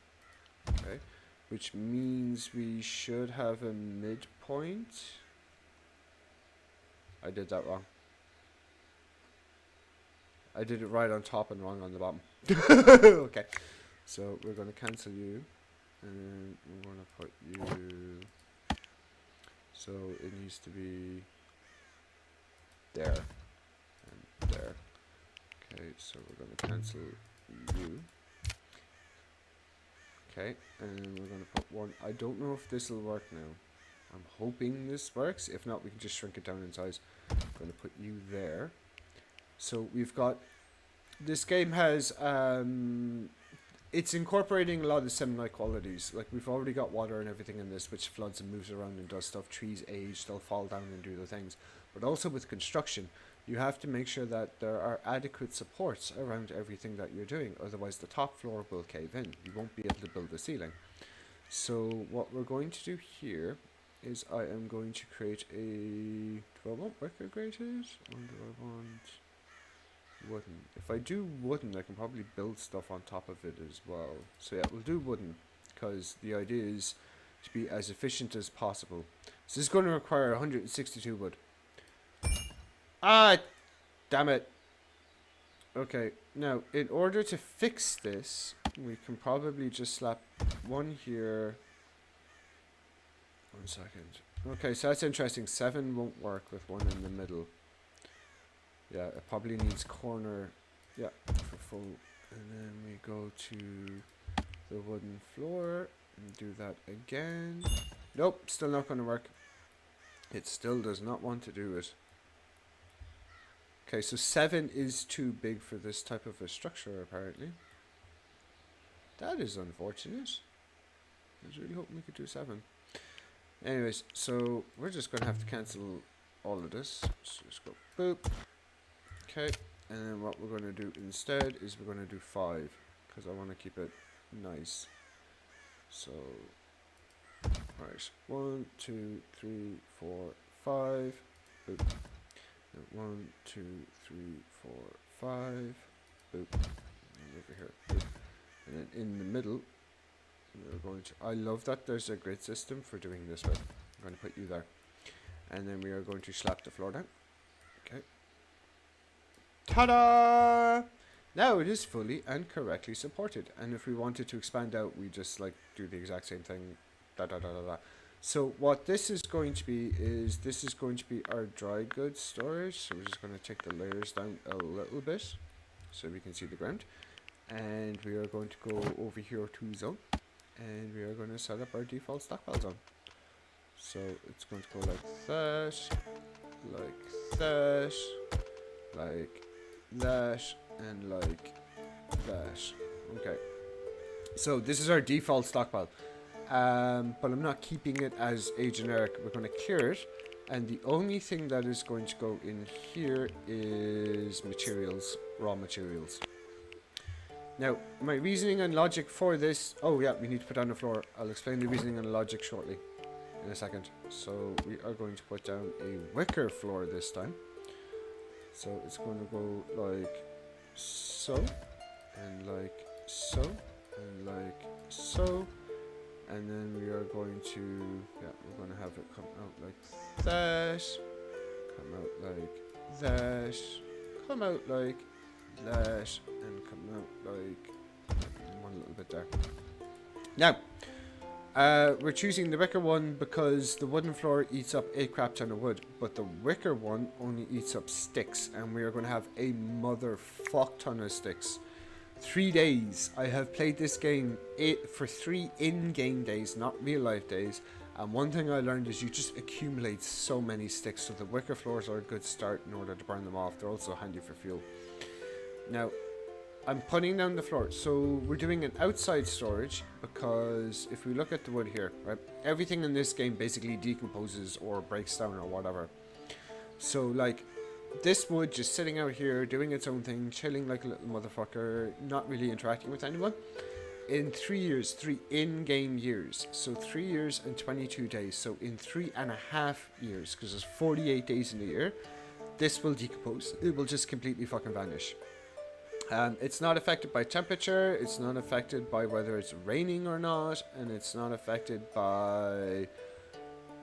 [SPEAKER 1] Okay, which means we should have a midpoint. I did that wrong. I did it right on top and wrong on the bottom. Okay, so we're gonna cancel you, and then we're gonna put you. So it needs to be there. There. Okay, so we're going to cancel you. Okay, and we're going to put 1. I don't know if this will work now. I'm hoping this works. If not, we can just shrink it down in size. I'm going to put you there. So we've got, this game has, it's incorporating a lot of the Seminoid qualities. Like, we've already got water and everything in this, which floods and moves around and does stuff. Trees age, they'll fall down and do the things. But also with construction, you have to make sure that there are adequate supports around everything that you're doing. Otherwise, the top floor will cave in. You won't be able to build the ceiling. So what we're going to do here is I am going to create a... Do I want wicker grated? Or do I want wooden? If I do wooden, I can probably build stuff on top of it as well. So yeah, we'll do wooden, because the idea is to be as efficient as possible. So this is going to require 162 wood. Ah, damn it. Okay, now, in order to fix this, we can probably just slap 1 here. 1 second. Okay, so that's interesting. 7 won't work with 1 in the middle. Yeah, it probably needs corner, yeah, for full. And then we go to the wooden floor and do that again. Nope, still not going to work. It still does not want to do it. Okay, so 7 is too big for this type of a structure, apparently. That is unfortunate. I was really hoping we could do 7. Anyways, so we're just going to have to cancel all of this. So just go boop. Okay, and then what we're going to do instead is we're going to do 5, because I want to keep it nice. So, right, 1, 2, 3, 4, 5. Boop. 1, 2, 3, 4, 5. Boop. And over here. Boop. And then in the middle, we're going to. I love that there's a grid system for doing this with. I'm going to put you there. And then we are going to slap the floor down. Okay. Ta-da! Now it is fully and correctly supported. And if we wanted to expand out, we just like do the exact same thing. Da da da da da. So what this is going to be is this is going to be our dry goods storage. So we're just going to take the layers down a little bit so we can see the ground. And we are going to go over here to zone. And we are going to set up our default stockpile zone. So it's going to go like that, like that, like that, and like that. Okay. So this is our default stockpile. But I'm not keeping it as a generic. We're going to clear it, And the only thing that is going to go in here is materials, raw materials. Now, my reasoning and logic for this... Oh yeah, we need to put down the floor. I'll explain the reasoning and logic shortly, in a second. So we are going to put down a wicker floor this time. So it's going to go like so, and like so, and like so. And then we are going to, yeah, we're going to have it come out like that, come out like that, come out like that, and come out like one little bit there. Now, we're choosing the wicker one because the wooden floor eats up a crap ton of wood, but the wicker one only eats up sticks, and we are going to have a motherfuck ton of sticks. 3 days. I have played this game for 3 in-game days, not real-life days. And one thing I learned is you just accumulate so many sticks. So the wicker floors are a good start in order to burn them off. They're also handy for fuel. Now, I'm putting down the floor. So we're doing an outside storage because if we look at the wood here, right, everything in this game basically decomposes or breaks down or whatever. So like, this wood just sitting out here doing its own thing, chilling like a little motherfucker, not really interacting with anyone. In 3 years, 3 in-game years, so 3 years and 22 days, so in 3.5 years, because there's 48 days in a year, this will decompose. It will just completely fucking vanish. It's not affected by temperature, it's not affected by whether it's raining or not, and it's not affected by...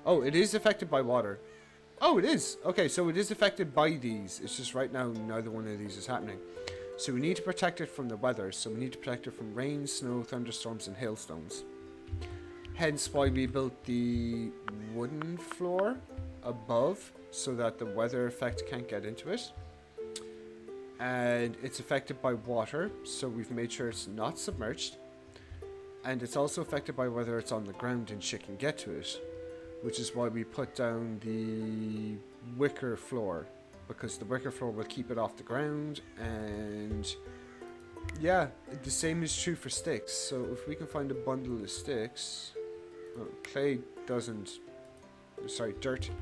[SPEAKER 1] Oh, it is affected by water. Oh, it is. Okay, so it is affected by these. It's just right now, neither one of these is happening. So we need to protect it from the weather. So we need to protect it from rain, snow, thunderstorms, and hailstones. Hence why we built the wooden floor above, so that the weather effect can't get into it. And it's affected by water, so we've made sure it's not submerged. And it's also affected by whether it's on the ground and shit can get to it. Which is why we put down the wicker floor, because the wicker floor will keep it off the ground. And yeah, the same is true for sticks. So if we can find a bundle of sticks, dirt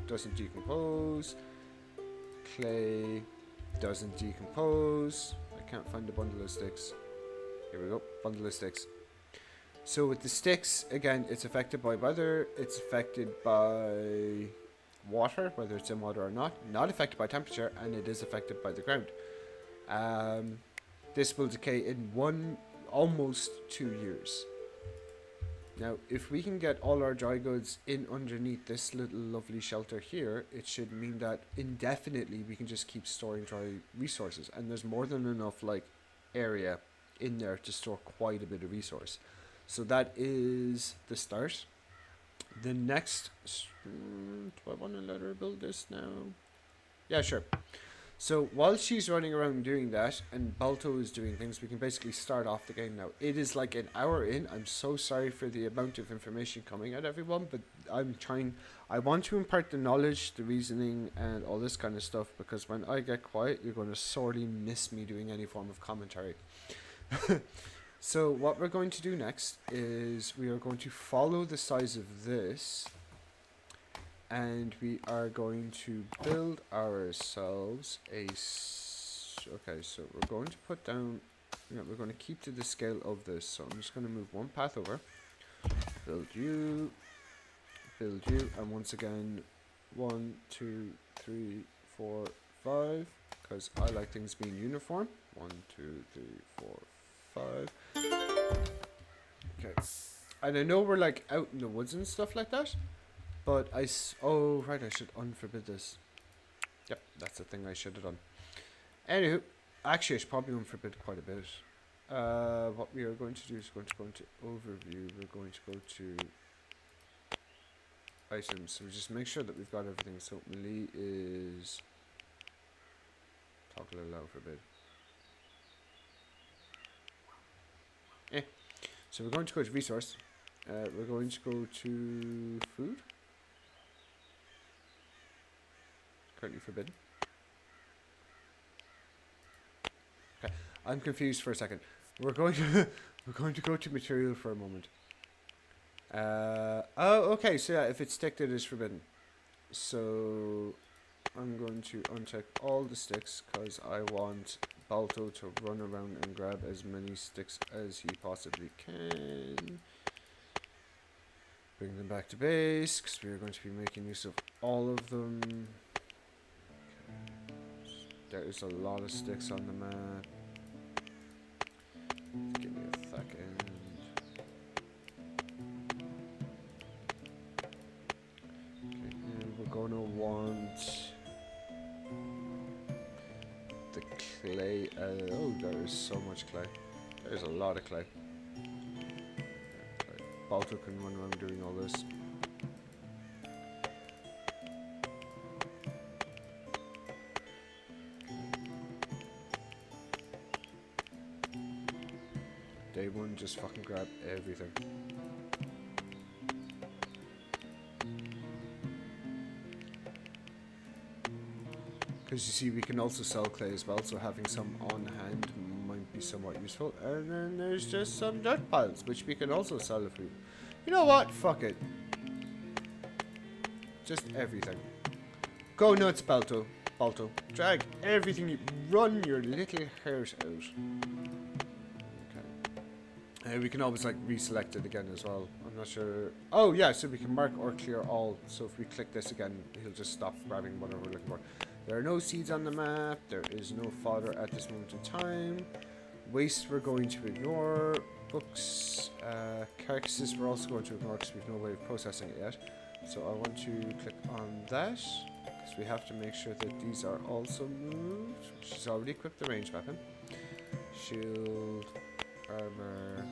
[SPEAKER 1] doesn't decompose, clay doesn't decompose. I can't find a bundle of sticks. Here we go, bundle of sticks. So with the sticks, again, it's affected by weather, it's affected by water, whether it's in water or not affected by temperature, and it is affected by the ground. This will decay in almost 2 years. Now, if we can get all our dry goods in underneath this little lovely shelter here, it should mean that indefinitely we can just keep storing dry resources, and there's more than enough like area in there to store quite a bit of resource. So that is the start. The next... do I want to let her build this now? Yeah, sure. So while she's running around doing that and Balto is doing things, we can basically start off the game now. It is like an hour in. I'm so sorry for the amount of information coming at everyone, but I want to impart the knowledge, the reasoning, and all this kind of stuff, because when I get quiet, you're going to sorely miss me doing any form of commentary. So what we're going to do next is we are going to follow the size of this, and we are going to build ourselves a... Okay, so we're going to put down... we're going to keep to the scale of this, so I'm just going to move one path over. Build you, and once again, 1, 2, 3, 4, 5, because I like things being uniform. 1, 2, 3, 4, 5. Okay, and I know we're like out in the woods and stuff like that, but oh right, I should unforbid this. Yep, that's the thing I should have done. Anywho, actually I should probably unforbid quite a bit. What we are going to do is going to go into overview. We're going to go to items, so we just make sure that we've got everything. So melee is toggle allow forbid. So we're going to go to resource. We're going to go to food. Currently forbidden. Okay, I'm confused for a second. We're going to go to material for a moment. Oh, okay. So yeah, if it's sticked, it is forbidden. So I'm going to uncheck all the sticks because I want Balto to run around and grab as many sticks as he possibly can. Bring them back to base because we're going to be making use of all of them. There is a lot of sticks on the map. Give me a second. Okay, and we're going to want the clay. Oh, there is so much clay. There's a lot of clay. Balto can run around doing all this. Day one, just fucking grab everything. Because you see, we can also sell clay as well, so having some on hand might be somewhat useful. And then there's just some dirt piles, which we can also sell if we... You know what? Fuck it. Just everything. Go nuts, Balto. Balto. Drag everything you... Run your little hairs out. Okay. We can always, like, reselect it again as well. I'm not sure... Oh, yeah, so we can mark or clear all. So if we click this again, he'll just stop grabbing whatever we're looking for. There are no seeds on the map. There is no fodder at this moment in time. Waste we're going to ignore. Books, carcasses we're also going to ignore because we have no way of processing it yet. So I want to click on that because we have to make sure that these are also moved. She's already equipped the ranged weapon. Shield, armor,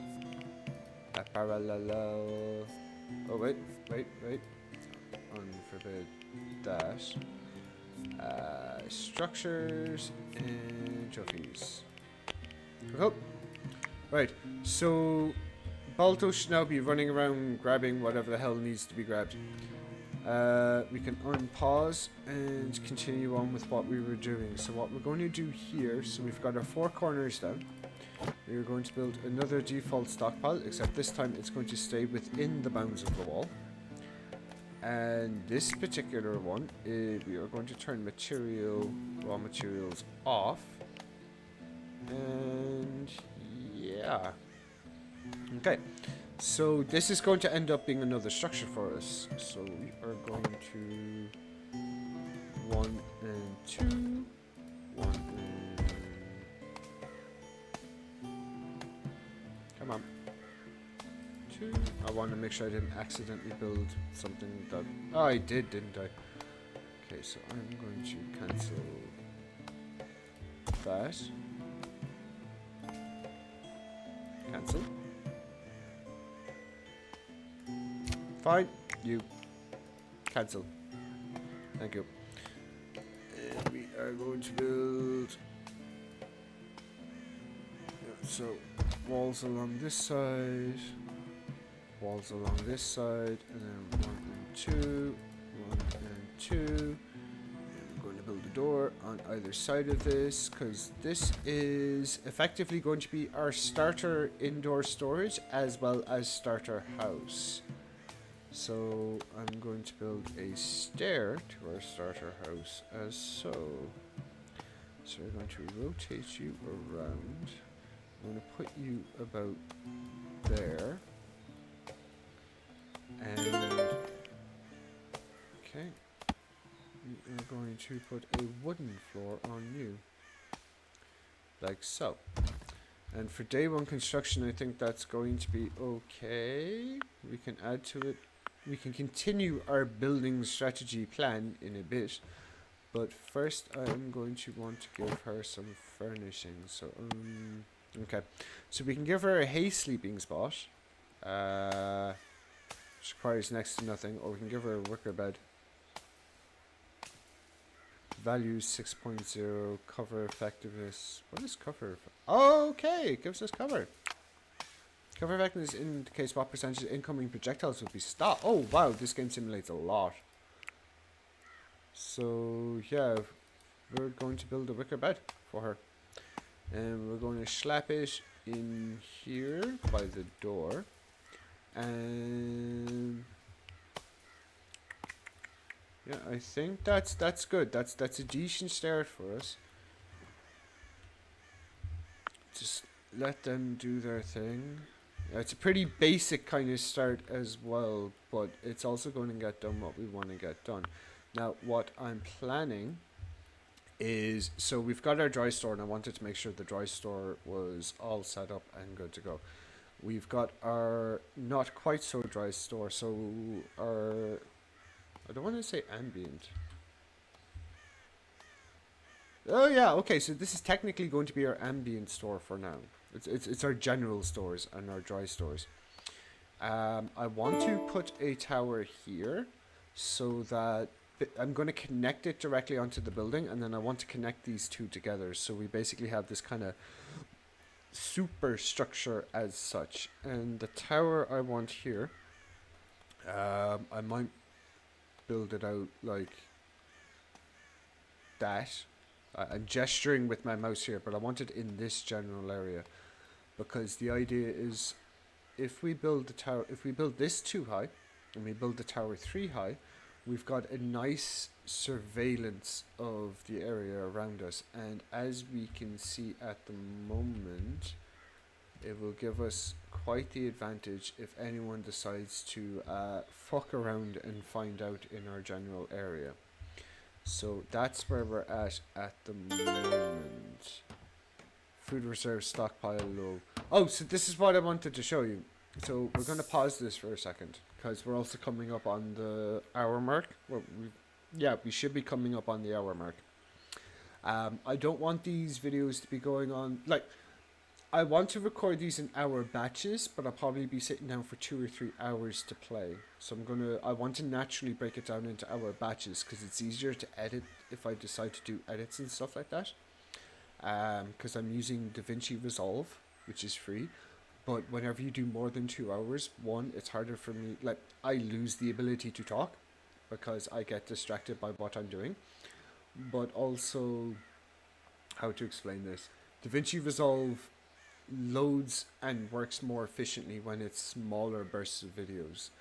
[SPEAKER 1] a parallel. Oh wait. Unforbid that. Structures and trophies. Oh, right. So Balto should now be running around grabbing whatever the hell needs to be grabbed. We can unpause and continue on with what we were doing. So what we're going to do here, so we've got our 4 corners down. We're going to build another default stockpile, except this time it's going to stay within the bounds of the wall. And this particular one, we are going to turn raw materials off. And yeah. Okay. So this is going to end up being another structure for us. So we are going to 1 and 2. 1 and... Come on. 2. I want to make sure I didn't accidentally build something that... Oh, I did, didn't I? Okay, so I'm going to cancel that. Cancel. Fine. You. Cancel. Thank you. And we are going to build... So, walls along this side. Walls along this side, and then 1 and 2, 1 and 2. And I'm going to build a door on either side of this, because this is effectively going to be our starter indoor storage as well as starter house. So I'm going to build a stair to our starter house as so. So we're going to rotate you around. I'm going to put you about there. And okay, we are going to put a wooden floor on you, like so. And for day 1 construction, I think that's going to be okay. We can add to it. We can continue our building strategy plan in a bit, but first I'm going to want to give her some furnishings. So okay, so we can give her a hay sleeping spot. Which requires next to nothing, or we can give her a wicker bed. Value 6.0, cover effectiveness. What is cover? Oh, okay, it gives us cover. Cover effectiveness indicates what percentage of incoming projectiles will be stopped. Oh wow, this game simulates a lot. So yeah, we're going to build a wicker bed for her. And we're going to slap it in here by the door. And Yeah, I think that's good. That's a decent start for us. Just let them do their thing. Yeah, it's a pretty basic kind of start as well, but it's also going to get done what we want to get done. Now, what I'm planning is, so we've got our dry store, and I wanted to make sure the dry store was all set up and good to go. We've got our not quite so dry store, so our, I don't want to say ambient. Oh yeah, okay, so this is technically going to be our ambient store for now. It's our general stores and our dry stores. I want to put a tower here so that I'm going to connect it directly onto the building, and then I want to connect these two together. So we basically have this kind of super structure as such. And the tower I want here, I might build it out like that. I'm gesturing with my mouse here, but I want it in this general area because the idea is if we build the tower, if we build this 2 high and we build the tower 3 high, we've got a nice surveillance of the area around us. And as we can see at the moment, it will give us quite the advantage if anyone decides to fuck around and find out in our general area. So that's where we're at the moment. Food reserve stockpile low. Oh, so this is what I wanted to show you. So we're going to pause this for a second because we're also coming up on the hour mark. Well, we should be coming up on the hour mark. I don't want these videos to be going on like. I want to record these in hour batches, but I'll probably be sitting down for 2 or 3 hours to play. So I want to naturally break it down into hour batches because it's easier to edit if I decide to do edits and stuff like that. Because I'm using DaVinci Resolve, which is free. But whenever you do more than 2 hours, one, it's harder for me. Like, I lose the ability to talk because I get distracted by what I'm doing. But also, how to explain this? DaVinci Resolve loads and works more efficiently when it's smaller bursts of videos.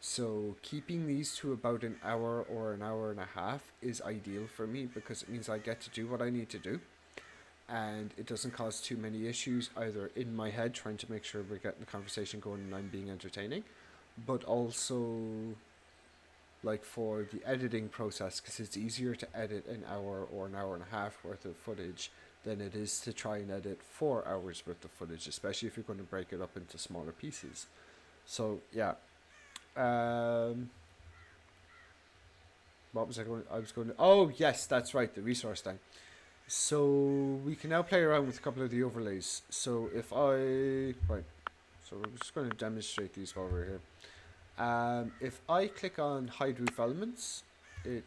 [SPEAKER 1] So keeping these to about an hour or an hour and a half is ideal for me because it means I get to do what I need to do and it doesn't cause too many issues either in my head trying to make sure we're getting the conversation going and I'm being entertaining, but also like for the editing process because it's easier to edit an hour or an hour and a half worth of footage than it is to try and edit 4 hours worth of footage, especially if you're going to break it up into smaller pieces. So yeah, what was I was going to, oh yes, that's right, the resource thing. So we can now play around with a couple of the overlays. So if right, so we're just going to demonstrate these while we're here. If I click on hide roof elements, it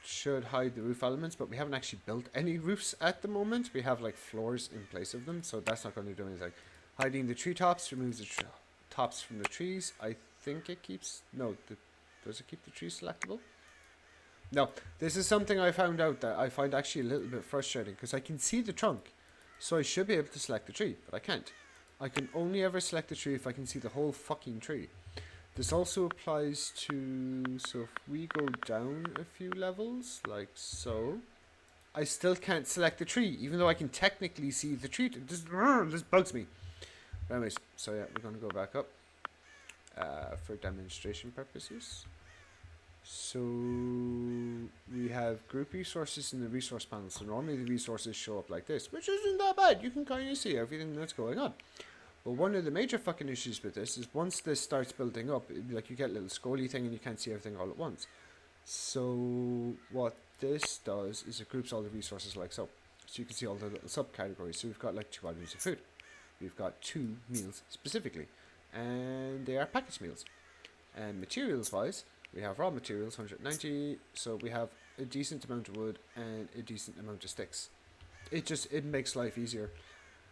[SPEAKER 1] should hide the roof elements, but we haven't actually built any roofs at the moment. We have like floors in place of them, so that's not going to do anything. Hiding the treetops removes the tops from the trees. I think it keeps, no, does it keep the trees selectable? No, this is something I found out that I find actually a little bit frustrating because I can see the trunk, so I should be able to select the tree, but I can't. I can only ever select the tree if I can see the whole fucking tree. This also applies to, so if we go down a few levels, like so, I still can't select the tree, even though I can technically see the tree. This bugs me. But anyways, so yeah, we're going to go back up for demonstration purposes. So we have group resources in the resource panel. So normally the resources show up like this, which isn't that bad. You can kind of see everything that's going on. But one of the major fucking issues with this is once this starts building up, like you get a little scrolly thing and you can't see everything all at once. So what this does is it groups all the resources like so. So you can see all the little subcategories. So we've got like 2 items of food. We've got 2 meals specifically. And they are packaged meals. And materials wise, we have raw materials, 190. So we have a decent amount of wood and a decent amount of sticks. It makes life easier.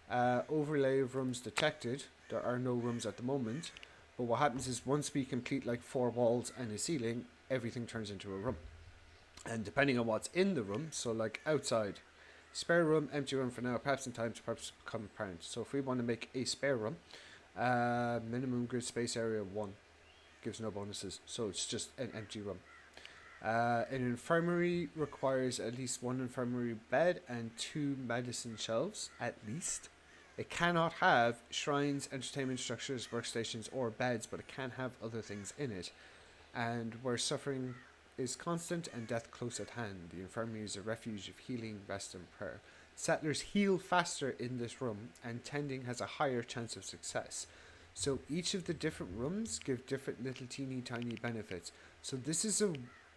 [SPEAKER 1] Overlay of rooms detected. There are no rooms at the moment, but what happens is once we complete like 4 walls and a ceiling, everything turns into a room. And depending on what's in the room, so like outside, spare room, empty room for now, perhaps in time to perhaps become apparent. So if we want to make a spare room, minimum grid space area 1 gives no bonuses, so it's just an empty room. An infirmary requires at least one infirmary bed and two medicine shelves, at least. It cannot have shrines, entertainment structures, workstations, or beds, but it can have other things in it. And where suffering is constant and death close at hand, the infirmary is a refuge of healing, rest, and prayer. Settlers heal faster in this room, and tending has a higher chance of success. So each of the different rooms give different little teeny tiny benefits. So this is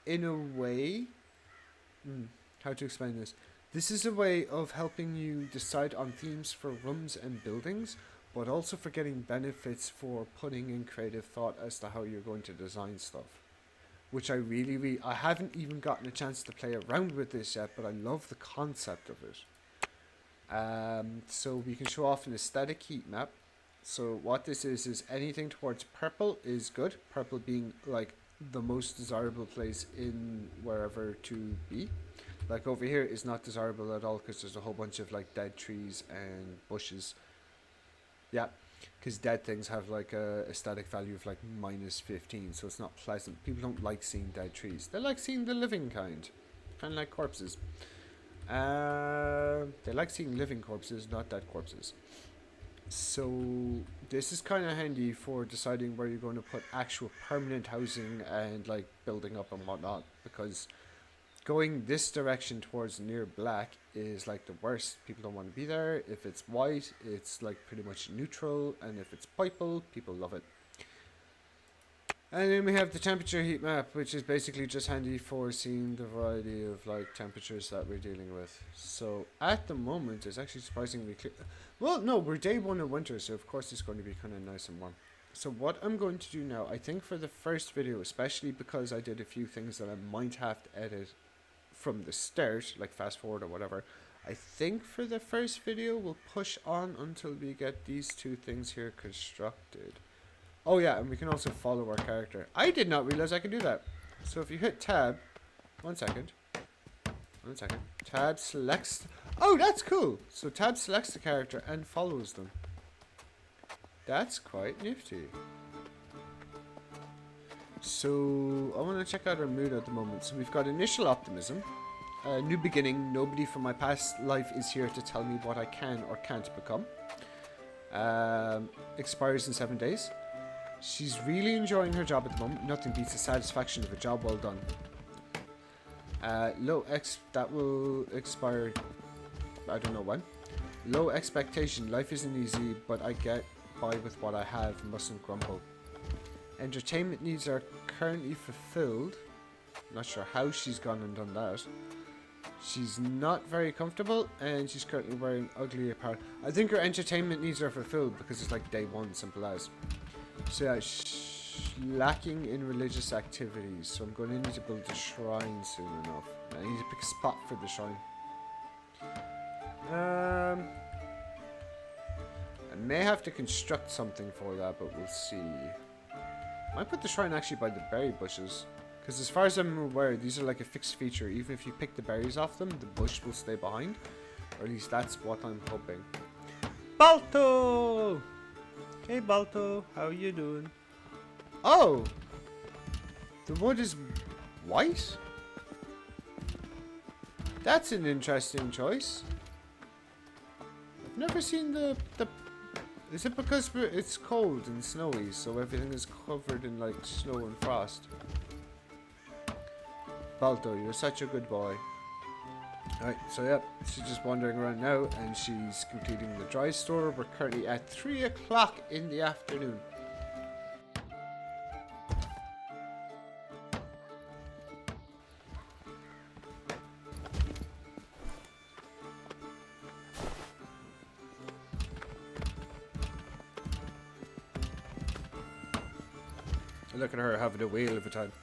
[SPEAKER 1] in a way, how to explain this? This is a way of helping you decide on themes for rooms and buildings, but also for getting benefits for putting in creative thought as to how you're going to design stuff. Which I really, I haven't even gotten a chance to play around with this yet, but I love the concept of it. So we can show off an aesthetic heat map. So what this is anything towards purple is good. Purple being like the most desirable place in wherever to be. Like over here is not desirable at all because there's a whole bunch of like dead trees and bushes. Yeah, because dead things have like a aesthetic value of like -15, so it's not pleasant. People don't like seeing dead trees. They like seeing the living kind of like corpses. They like seeing living corpses, not dead corpses. So this is kind of handy for deciding where you're going to put actual permanent housing and like building up and whatnot, because going this direction towards near black is like the worst. People don't want to be there. If it's white, it's like pretty much neutral, and if it's purple, people love it. And then we have the temperature heat map, which is basically just handy for seeing the variety of like temperatures that we're dealing with. So at the moment, it's actually surprisingly clear. Well, no, we're day 1 of winter, so of course it's going to be kind of nice and warm. So what I'm going to do now, I think for the first video, especially because I did a few things that I might have to edit from the start, like fast forward or whatever, I think for the first video we'll push on until we get these two things here constructed. Oh yeah, and we can also follow our character. I did not realize I could do that. So if you hit tab, one second, tab selects, oh that's cool. So tab selects the character and follows them. That's quite nifty. So I want to check out our mood at the moment. So we've got initial optimism, new beginning, nobody from my past life is here to tell me what I can or can't become. Expires in 7 days. She's really enjoying her job at the moment. Nothing beats the satisfaction of a job well done. That will expire, I don't know when. Low expectation, life isn't easy, but I get by with what I have, mustn't grumble. Entertainment needs are currently fulfilled. Not sure how she's gone and done that. She's not very comfortable, and she's currently wearing ugly apparel. I think her entertainment needs are fulfilled because it's like day 1, simple as. So yeah, lacking in religious activities. So I'm going to need to build a shrine soon enough. I need to pick a spot for the shrine. I may have to construct something for that, but we'll see. I might put the shrine actually by the berry bushes, because as far as I'm aware, these are like a fixed feature. Even if you pick the berries off them, the bush will stay behind, or at least that's what I'm hoping. Balto! Hey Balto, how you doing? Oh! The wood is white? That's an interesting choice. I've never seen the is it because it's cold and snowy, so everything is covered in like snow and frost? Balto, you're such a good boy. Alright, so yep, she's just wandering around now, and she's completing the dry store. We're currently at 3 o'clock in the afternoon. Look at her having a whale of a time.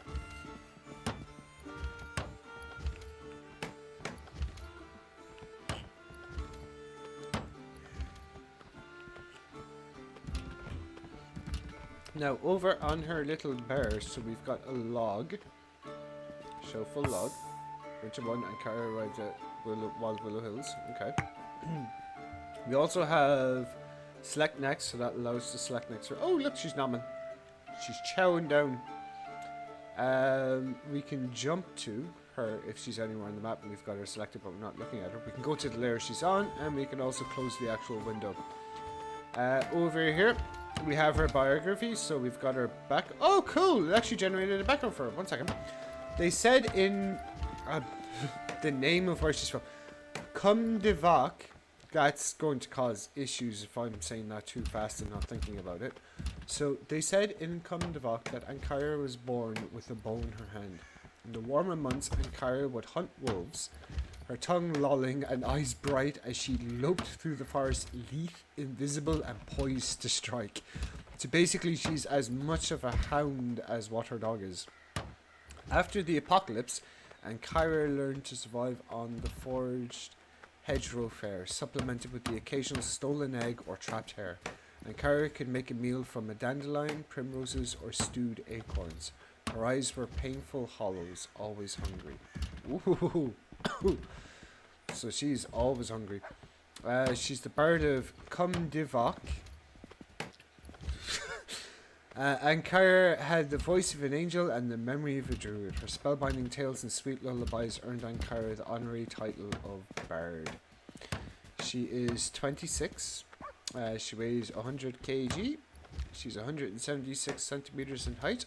[SPEAKER 1] Now over on her little bear, so we've got a log. Show full log. Winter 1, Ankhyra arrived at Wild Willow Hills. Okay. We also have select next, so that allows us to select next. Oh look, she's nomming. She's chowing down. We can jump to her if she's anywhere on the map and we've got her selected but we're not looking at her. We can go to the layer she's on and we can also close the actual window. Over here we have her biography, so we've got her back. Oh cool, it actually generated a background for her. 1 second. They said in the name of where she's from, Cum de Vac. That's going to cause issues if I'm saying that too fast and not thinking about it. So they said in Cum de Vac that Ankhyra was born with a bow in her hand. In the warmer months, Ankhyra would hunt wolves, her tongue lolling and eyes bright as she loped through the forest, lithe, invisible and poised to strike. So basically she's as much of a hound as what her dog is. After the apocalypse, Ankhyra learned to survive on the foraged hedgerow fare, supplemented with the occasional stolen egg or trapped hare. Ankhyra could make a meal from a dandelion, primroses, or stewed acorns. Her eyes were painful hollows, always hungry. Ooh. So she's always hungry. She's the bard of Cum de Vac. Ankhyra had the voice of an angel and the memory of a druid. Her spellbinding tales and sweet lullabies earned Ankhyra the honorary title of bard. She is 26. She weighs 100 kg. She's 176 centimeters in height.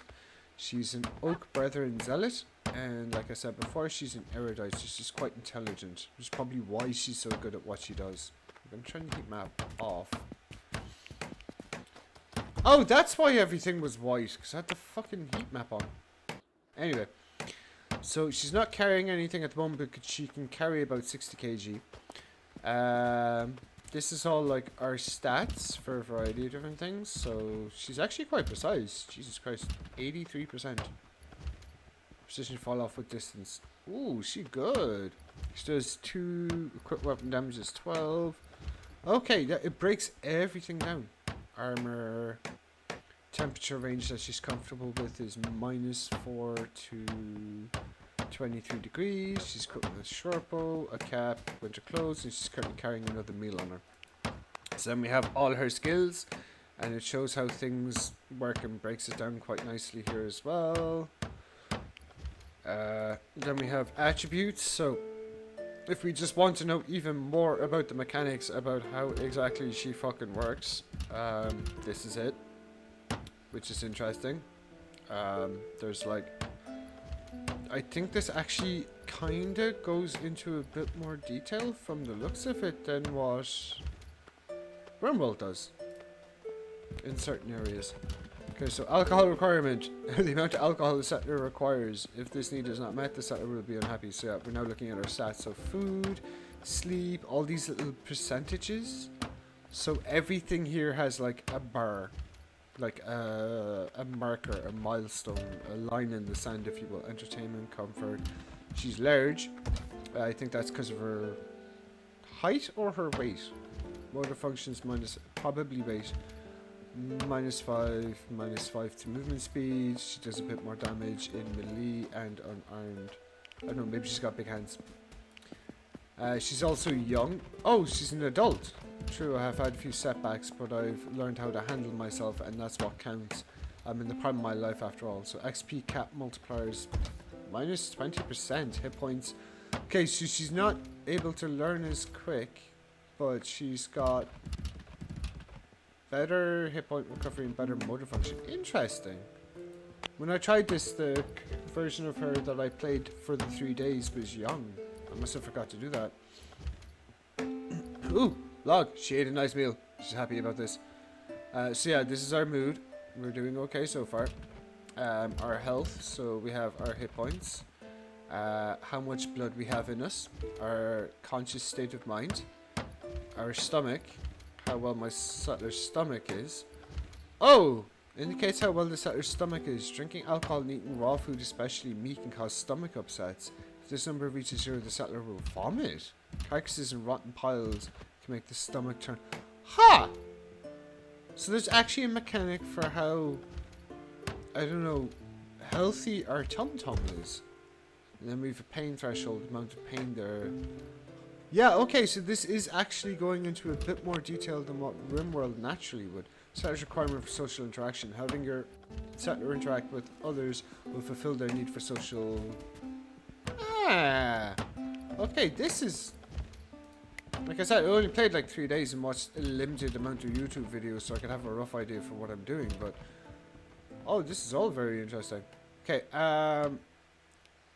[SPEAKER 1] She's an Oak Brethren zealot, and like I said before, she's an erudite, so she's quite intelligent, which is probably why she's so good at what she does. I'm going to turn the heat map off. Oh, that's why everything was white, because I had the fucking heat map on. Anyway, so she's not carrying anything at the moment, but she can carry about 60 kg. This is all like our stats for a variety of different things. So she's actually quite precise. Jesus Christ, 83%. Precision fall off with distance. Ooh, she good. She does 2 equipped weapon damage is 12. Okay, it breaks everything down. Armor, temperature range that she's comfortable with is -4 to 23 degrees. She's equipped with a short bow, a cap, winter clothes, and she's currently carrying another meal on her. So then we have all her skills, and it shows how things work and breaks it down quite nicely here as well. Then we have attributes. So if we just want to know even more about the mechanics, about how exactly she fucking works, this is it, which is interesting. There's like, I think this actually kinda goes into a bit more detail from the looks of it than what Rimworld does in certain areas. Okay, so alcohol requirement. The amount of alcohol the settler requires. If this need is not met, the settler will be unhappy. So yeah, we're now looking at our stats. So food, sleep, all these little percentages. So everything here has like a bar, like a marker, a milestone, a line in the sand, if you will. Entertainment, comfort. She's large. I think that's because of her height or her weight. Motor functions minus, probably weight. -5, -5 to movement speed. She does a bit more damage in melee and unarmed. I don't know, maybe she's got big hands. She's also young. Oh, she's an adult. True, I have had a few setbacks, but I've learned how to handle myself, and that's what counts. I'm in the prime of my life after all. So XP cap multipliers -20%. Hit points. Okay, so she's not able to learn as quick, but she's got better hit point recovery and better motor function. Interesting. When I tried this, the version of her that I played for the 3 days was young. I must have forgot to do that. Ooh, log. She ate a nice meal. She's happy about this. So yeah, this is our mood. We're doing okay so far. Our health. So we have our hit points. How much blood we have in us. Our conscious state of mind. Our stomach. How well my settler's stomach is. Oh! Indicates how well the settler's stomach is. Drinking alcohol and eating raw food, especially meat, can cause stomach upsets. If this number reaches 0, the settler will vomit. Carcasses and rotten piles can make the stomach turn. Ha! So there's actually a mechanic for how, I don't know, healthy our tum-tum is. And then we have a pain threshold, amount of pain there. Yeah, okay, so this is actually going into a bit more detail than what RimWorld naturally would. Settlers' requirement for social interaction. Having your settler interact with others will fulfill their need for social... Ah! Okay, this is... Like I said, I only played like 3 days and watched a limited amount of YouTube videos so I could have a rough idea for what I'm doing, but... Oh, this is all very interesting. Okay,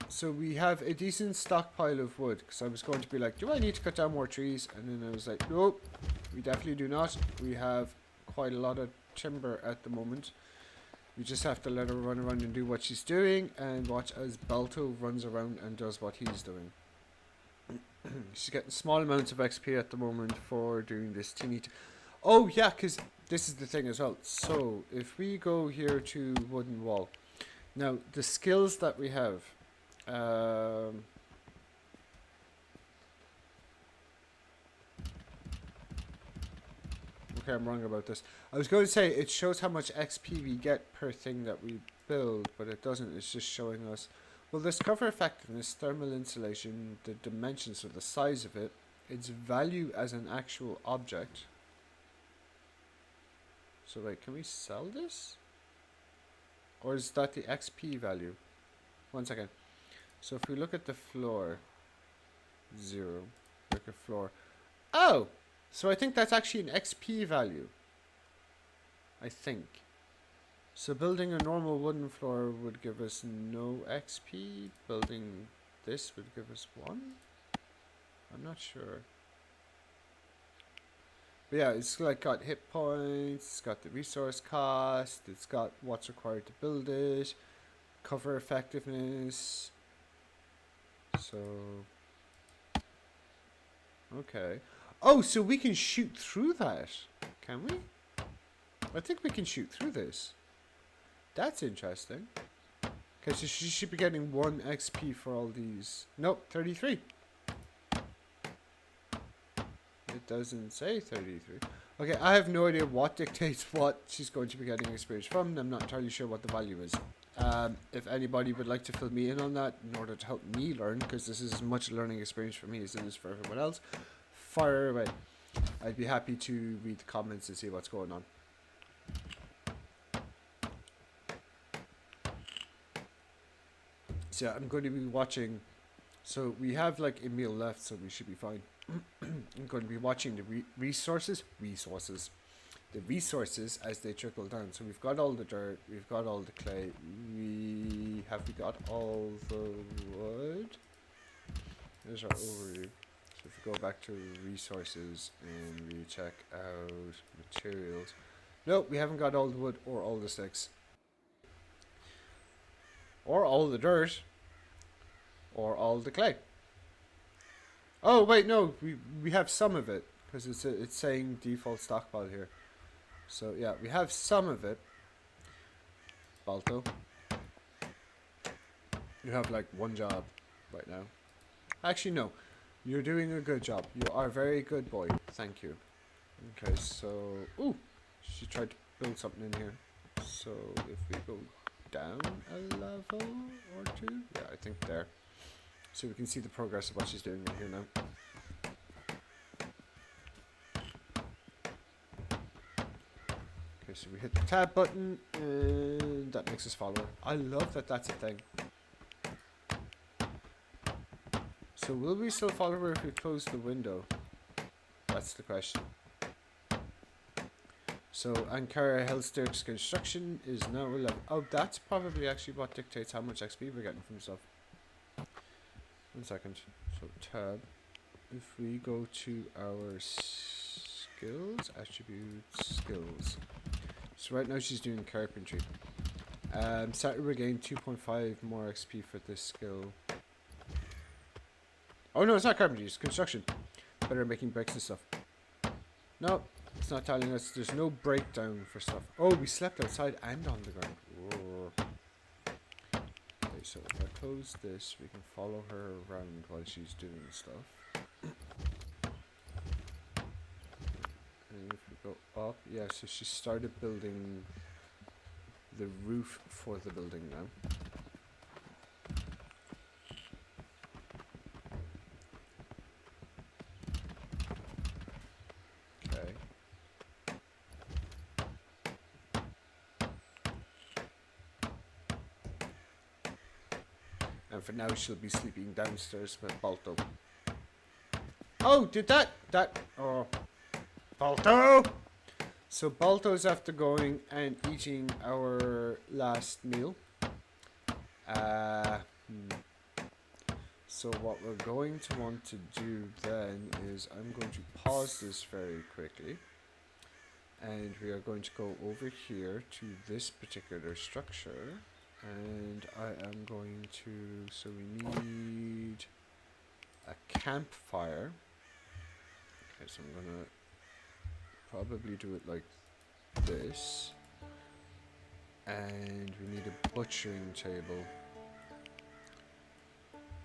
[SPEAKER 1] so we have a decent stockpile of wood, because I was going to be like, do I need to cut down more trees? And then I was like, nope, we definitely do not. We have quite a lot of timber at the moment. We just have to let her run around and do what she's doing, and watch as Balto runs around and does what he's doing. She's getting small amounts of XP at the moment for doing this teeny... Oh, yeah, because this is the thing as well. So, if we go here to wooden wall. Now, the skills that we have... okay, I'm wrong about this. I was going to say it shows how much XP we get per thing that we build, but it doesn't. It's just showing us... Well, this cover effectiveness, thermal insulation, the dimensions of the size of it, its value as an actual object. So wait, can we sell this? Or is that the XP value? 1 second. So if we look at the floor, 0. Look at floor. Oh! So I think that's actually an XP value. I think. So building a normal wooden floor would give us no XP. Building this would give us 1. I'm not sure. But yeah, it's like got hit points, it's got the resource cost, it's got what's required to build it, cover effectiveness. So, okay. Oh, so we can shoot through that, can we? I think we can shoot through this. That's interesting. Okay, so she should be getting 1 XP for all these. Nope, 33. It doesn't say 33. Okay, I have no idea what dictates what she's going to be getting experience from, and I'm not entirely sure what the value is. If anybody would like to fill me in on that in order to help me learn, because this is as much learning experience for me as it is for everyone else, fire away. I'd be happy to read the comments and see what's going on. So yeah, I'm going to be watching. So we have like a meal left, so we should be fine. I'm going to be watching the resources as they trickle down. So we've got all the dirt, we've got all the clay, we got all the wood. There's our overview. So if we go back to resources and we check out materials, nope, we haven't got all the wood or all the sticks or all the dirt or all the clay. Oh wait, no, we have some of it, because it's saying default stockpile here. So yeah, we have some of it. Balto, you have like 1 job right now. Actually no, you're doing a good job. You are a very good boy. Thank you. Okay, so ooh, she tried to build something in here. So if we go down a level or 2, yeah, I think there. So we can see the progress of what she's doing right here now. Okay, so we hit the tab button, and that makes us follow her. I love that that's a thing. So will we still follow her if we close the window? That's the question. So Ankhyra Hellstirk's construction is now 11. Oh, that's probably actually what dictates how much XP we're getting from stuff. 1 second. So tab. If we go to our skills, attributes, skills. So right now she's doing carpentry. Start to regain 2.5 more XP for this skill. Oh no, it's not carpentry, it's construction. Better at making bricks and stuff. No, it's not telling us. There's no breakdown for stuff. Oh, we slept outside and on the ground. Whoa. Okay, so if I close this, we can follow her around while she's doing stuff. And if we go up, yeah, so she started building the roof for the building now. Okay. And for now, she'll be sleeping downstairs with Balto. Oh, did that? Oh, Balto! So Balto's after going and eating our last meal. So what we're going to want to do then is I'm going to pause this very quickly. And we are going to go over here to this particular structure. And I am going to, so we need a campfire. Okay, so I'm gonna probably do it like this. And we need a butchering table.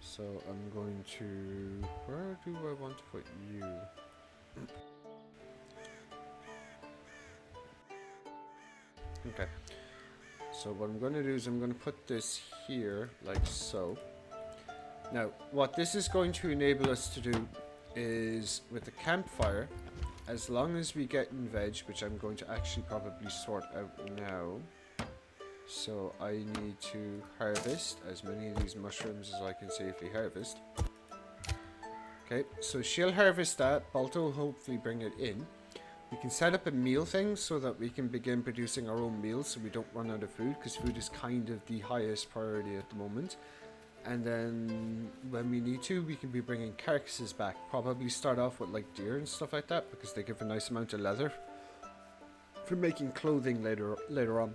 [SPEAKER 1] So I'm going to, where do I want to put you? Okay. So what I'm going to do is I'm going to put this here, like so. Now, what this is going to enable us to do is, with the campfire, as long as we get in veg, which I'm going to actually probably sort out now. So I need to harvest as many of these mushrooms as I can safely harvest. Okay, so she'll harvest that. Balto will hopefully bring it in. We can set up a meal thing so that we can begin producing our own meals so we don't run out of food, because food is kind of the highest priority at the moment. And then when we need to, we can be bringing carcasses back. Probably start off with like deer and stuff like that, because they give a nice amount of leather for making clothing later on.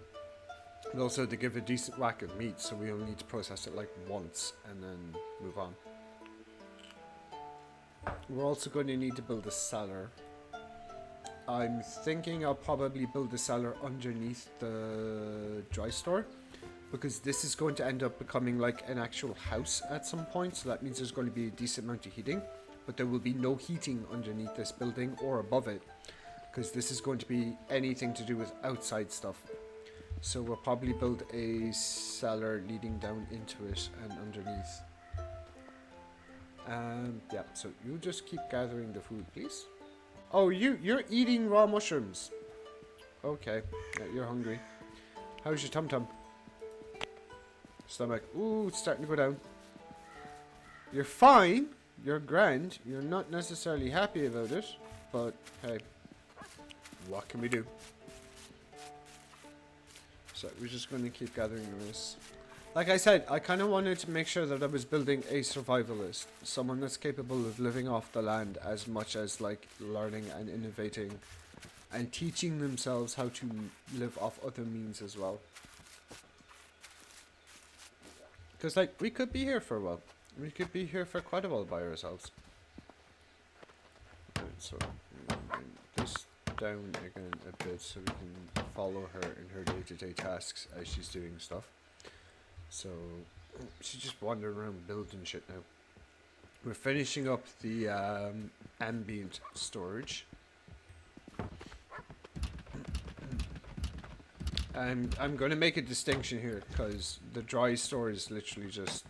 [SPEAKER 1] And also they give a decent whack of meat, so we only need to process it like once and then move on. We're also going to need to build a cellar. I'm thinking I'll probably build a cellar underneath the dry store, because this is going to end up becoming like an actual house at some point, so that means there's going to be a decent amount of heating, but there will be no heating underneath this building or above it, because this is going to be anything to do with outside stuff. So we'll probably build a cellar leading down into it and underneath. Yeah, so you just keep gathering the food, please. Oh, you're eating raw mushrooms. Okay, yeah, you're hungry. How's your tum-tum? Stomach. Ooh, it's starting to go down. You're fine. You're grand. You're not necessarily happy about it, but hey, what can we do? So we're just going to keep gathering this. Like I said, I kind of wanted to make sure that I was building a survivalist. Someone that's capable of living off the land as much as like learning and innovating and teaching themselves how to live off other means as well. Because like, we could be here for a while. We could be here for quite a while by ourselves. Okay, so this down again a bit so we can follow her in her day-to-day tasks as she's doing stuff. So she's just wandering around building shit now. We're finishing up the ambient storage. And I'm going to make a distinction here, because the dry store is literally just...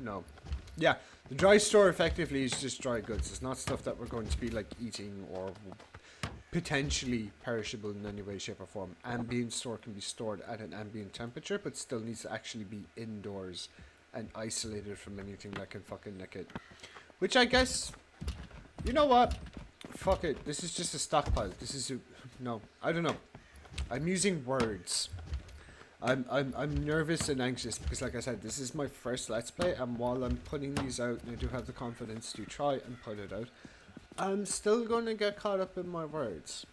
[SPEAKER 1] No. Yeah, the dry store effectively is just dry goods. It's not stuff that we're going to be like eating or potentially perishable in any way, shape or form. Ambient store can be stored at an ambient temperature, but still needs to actually be indoors and isolated from anything that can fucking nick it. Which I guess, you know what? Fuck it. This is just a stockpile. This is no, I don't know. I'm using words. I'm nervous and anxious because, like I said, this is my first Let's Play, and while I'm putting these out and I do have the confidence to try and put it out, I'm still going to get caught up in my words.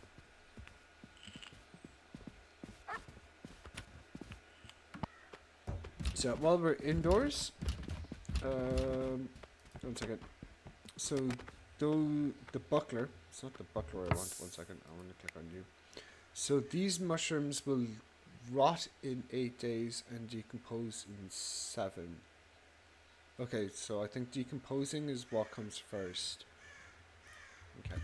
[SPEAKER 1] So while we're indoors, 1 second. So the buckler, it's not the buckler I want. 1 second, I want to click on you. So these mushrooms will rot in 8 days and decompose in 7. Okay, so I think decomposing is what comes first. Okay.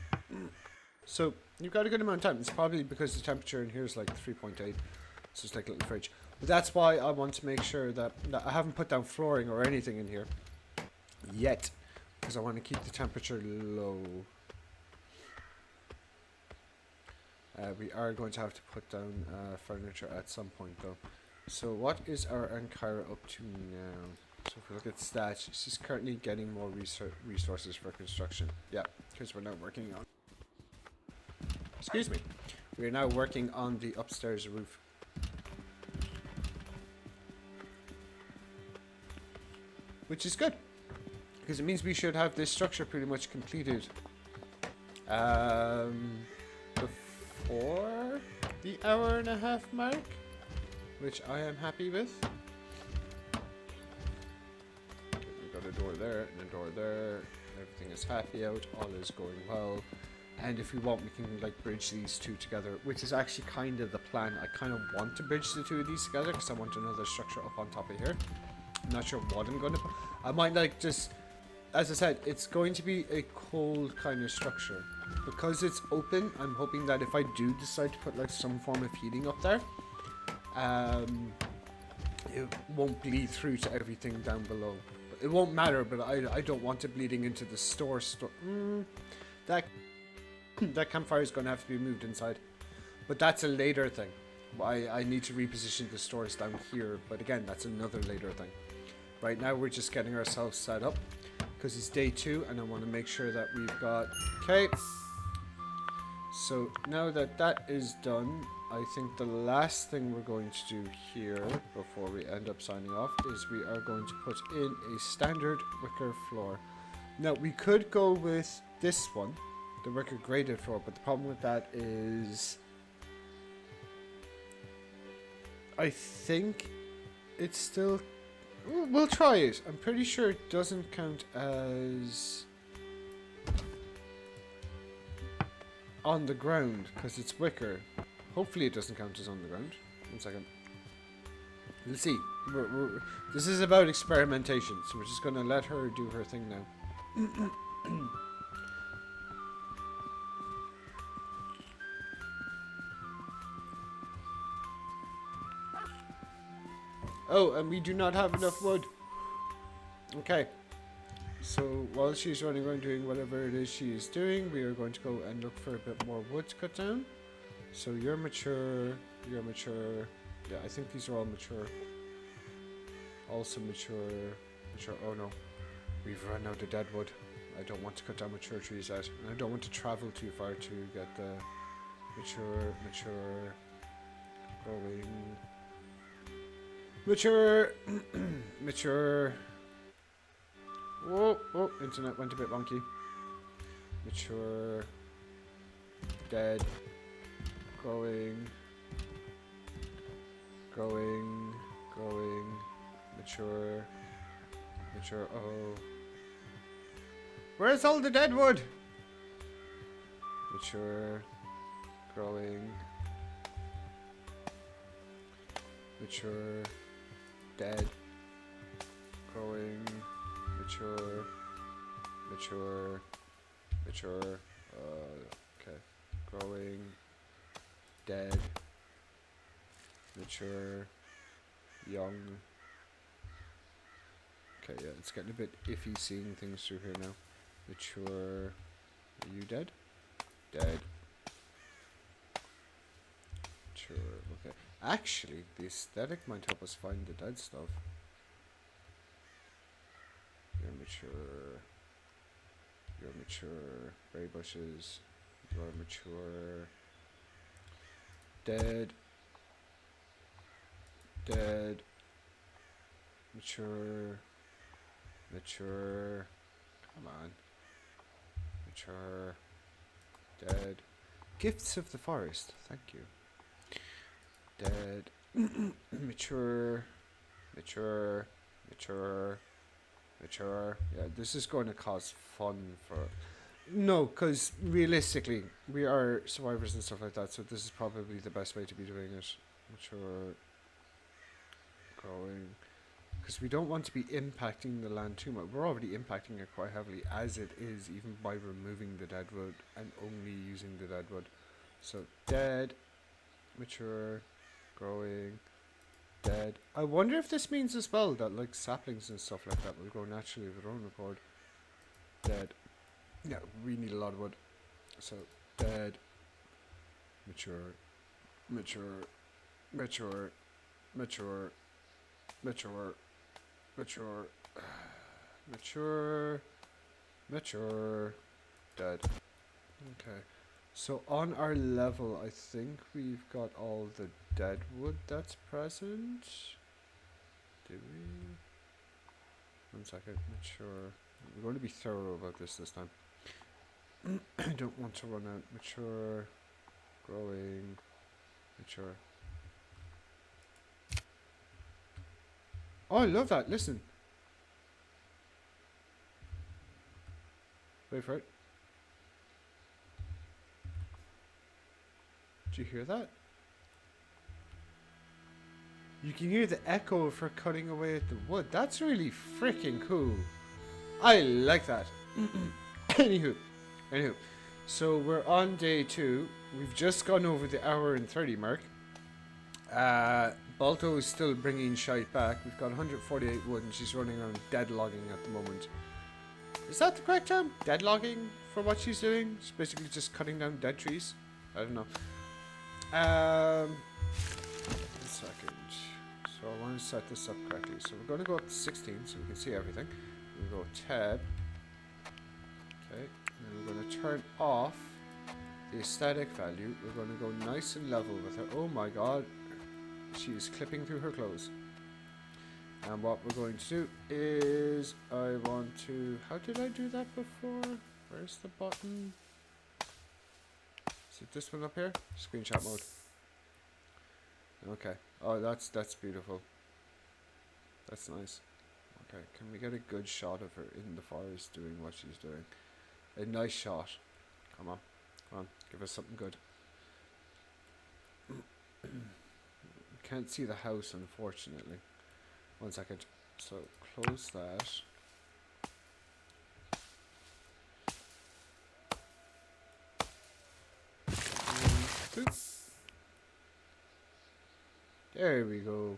[SPEAKER 1] So you've got a good amount of time. It's probably because the temperature in here is like 3.8, so it's like a little fridge. But that's why I want to make sure that I haven't put down flooring or anything in here yet, because I want to keep the temperature low. We are going to have to put down furniture at some point though. So what is our Ankhyra up to now? So if we look at stats, she's currently getting more resources for construction. Yeah, because we're now working on... Excuse me. We are now working on the upstairs roof. Which is good. Because it means we should have this structure pretty much completed. Before the hour-and-a-half mark. Which I am happy with. We've got a door there and a door there. Everything is happy out. All is going well. And if we want, we can like bridge these two together, which is actually kind of the plan. I kind of want to bridge the two of these together because I want another structure up on top of here. I'm not sure what I'm going to put. I might like just, as I said, it's going to be a cold kind of structure. Because it's open, I'm hoping that if I do decide to put like some form of heating up there, it won't bleed through to everything down below. It won't matter, but I don't want it bleeding into the store. That campfire is going to have to be moved inside. But that's a later thing. I need to reposition the stores down here. But again, that's another later thing. Right now, we're just getting ourselves set up. Because it's day 2, and I want to make sure that we've got... Okay. So, now that that is done, I think the last thing we're going to do here, before we end up signing off, is we are going to put in a standard wicker floor. Now, we could go with this one. The wicker graded floor, but the problem with that is I think it's still... We'll try it. I'm pretty sure it doesn't count as on the ground because it's wicker. Hopefully it doesn't count as on the ground. 1 second. We'll see. This is about experimentation, so we're just going to let her do her thing now. Oh, and we do not have enough wood. Okay. So while she's running around doing whatever it is she is doing, we are going to go and look for a bit more wood to cut down. So you're mature. You're mature. Yeah, I think these are all mature. Also mature. Mature. Oh no. We've run out of dead wood. I don't want to cut down mature trees yet. And I don't want to travel too far to get the mature, growing... Mature. Mature. Whoa, whoa, internet went a bit wonky. Mature. Dead. Growing. Growing. Growing. Mature. Mature. Oh. Where's all the dead wood? Mature. Growing. Mature. Dead. Growing. Mature. Mature. Mature. Okay. Growing. Dead. Mature. Young. Okay, yeah, it's getting a bit iffy seeing things through here now. Mature. Are you dead? Dead. Mature. Okay. Actually, the aesthetic might help us find the dead stuff. You're mature. You're mature. Berry bushes. You're mature. Dead. Dead. Mature. Mature. Come on. Mature. Dead. Gifts of the forest. Thank you. Dead. Mature. Mature. Mature. Mature. Yeah, this is going to cause fun for... No, because realistically, we are survivors and stuff like that, so this is probably the best way to be doing it. Mature. Growing. Because we don't want to be impacting the land too much. We're already impacting it quite heavily as it is, even by removing the dead wood and only using the dead wood. So, dead. Mature. Growing. Dead. I wonder if this means as well that like saplings and stuff like that will grow naturally of their own accord. Dead. Yeah, we need a lot of wood. So, dead. Mature. Mature. Mature. Mature. Mature. Mature. Mature. Mature. Dead. Okay. So on our level, I think we've got all the dead wood that's present. Do we? 1 second. Mature. We're going to be thorough about this time. I don't want to run out. Mature. Growing. Mature. Oh, I love that. Listen. Wait for it. Did you hear that? You can hear the echo of her cutting away at the wood. That's really freaking cool. I like that. Anywho. So we're on day 2. We've just gone over the hour and 30 mark. Balto is still bringing shite back. We've got 148 wood and she's running around deadlogging at the moment. Is that the correct term? Deadlogging for what she's doing? She's basically just cutting down dead trees. I don't know. 1 second. So I want to set this up correctly. So we're going to go up to 16 so we can see everything. We'll go tab. Okay. And we're going to turn off the aesthetic value. We're going to go nice and level with her. Oh my god. She's clipping through her clothes. And what we're going to do is I want to... How did I do that before? Where's the button? Is it this one up here? Screenshot mode. Okay. Oh, that's beautiful. That's nice. Okay, can we get a good shot of her in the forest doing what she's doing? A nice shot. Come on. Come on. Give us something good. Can't see the house, unfortunately. 1 second. So, close that. There we go.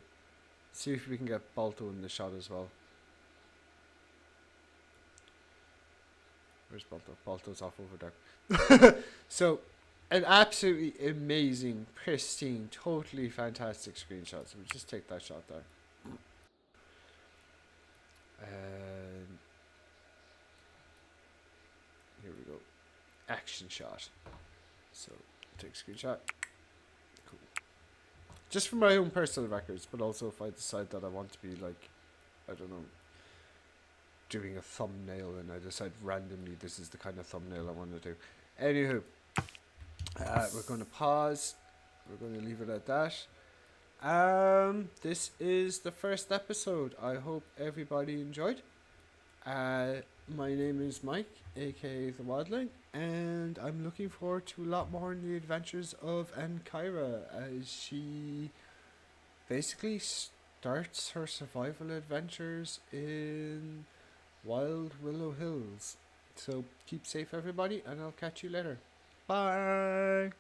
[SPEAKER 1] See if we can get Balto in the shot as well. Where's Balto? Balto's off over there. So, an absolutely amazing, pristine, totally fantastic screenshot. So we'll just take that shot there. And here we go. Action shot. So, take a screenshot. Cool. Just for my own personal records, but also if I decide that I want to be like, I don't know, doing a thumbnail and I decide randomly this is the kind of thumbnail I want to do. Anywho, we're going to pause. We're going to leave it at that. This is the first episode. I hope everybody enjoyed. My name is Mike, aka the Wildling, and I'm looking forward to a lot more in the adventures of Ankhyra as she basically starts her survival adventures in Wild Willow Hills. So keep safe, everybody, and I'll catch you later. Bye.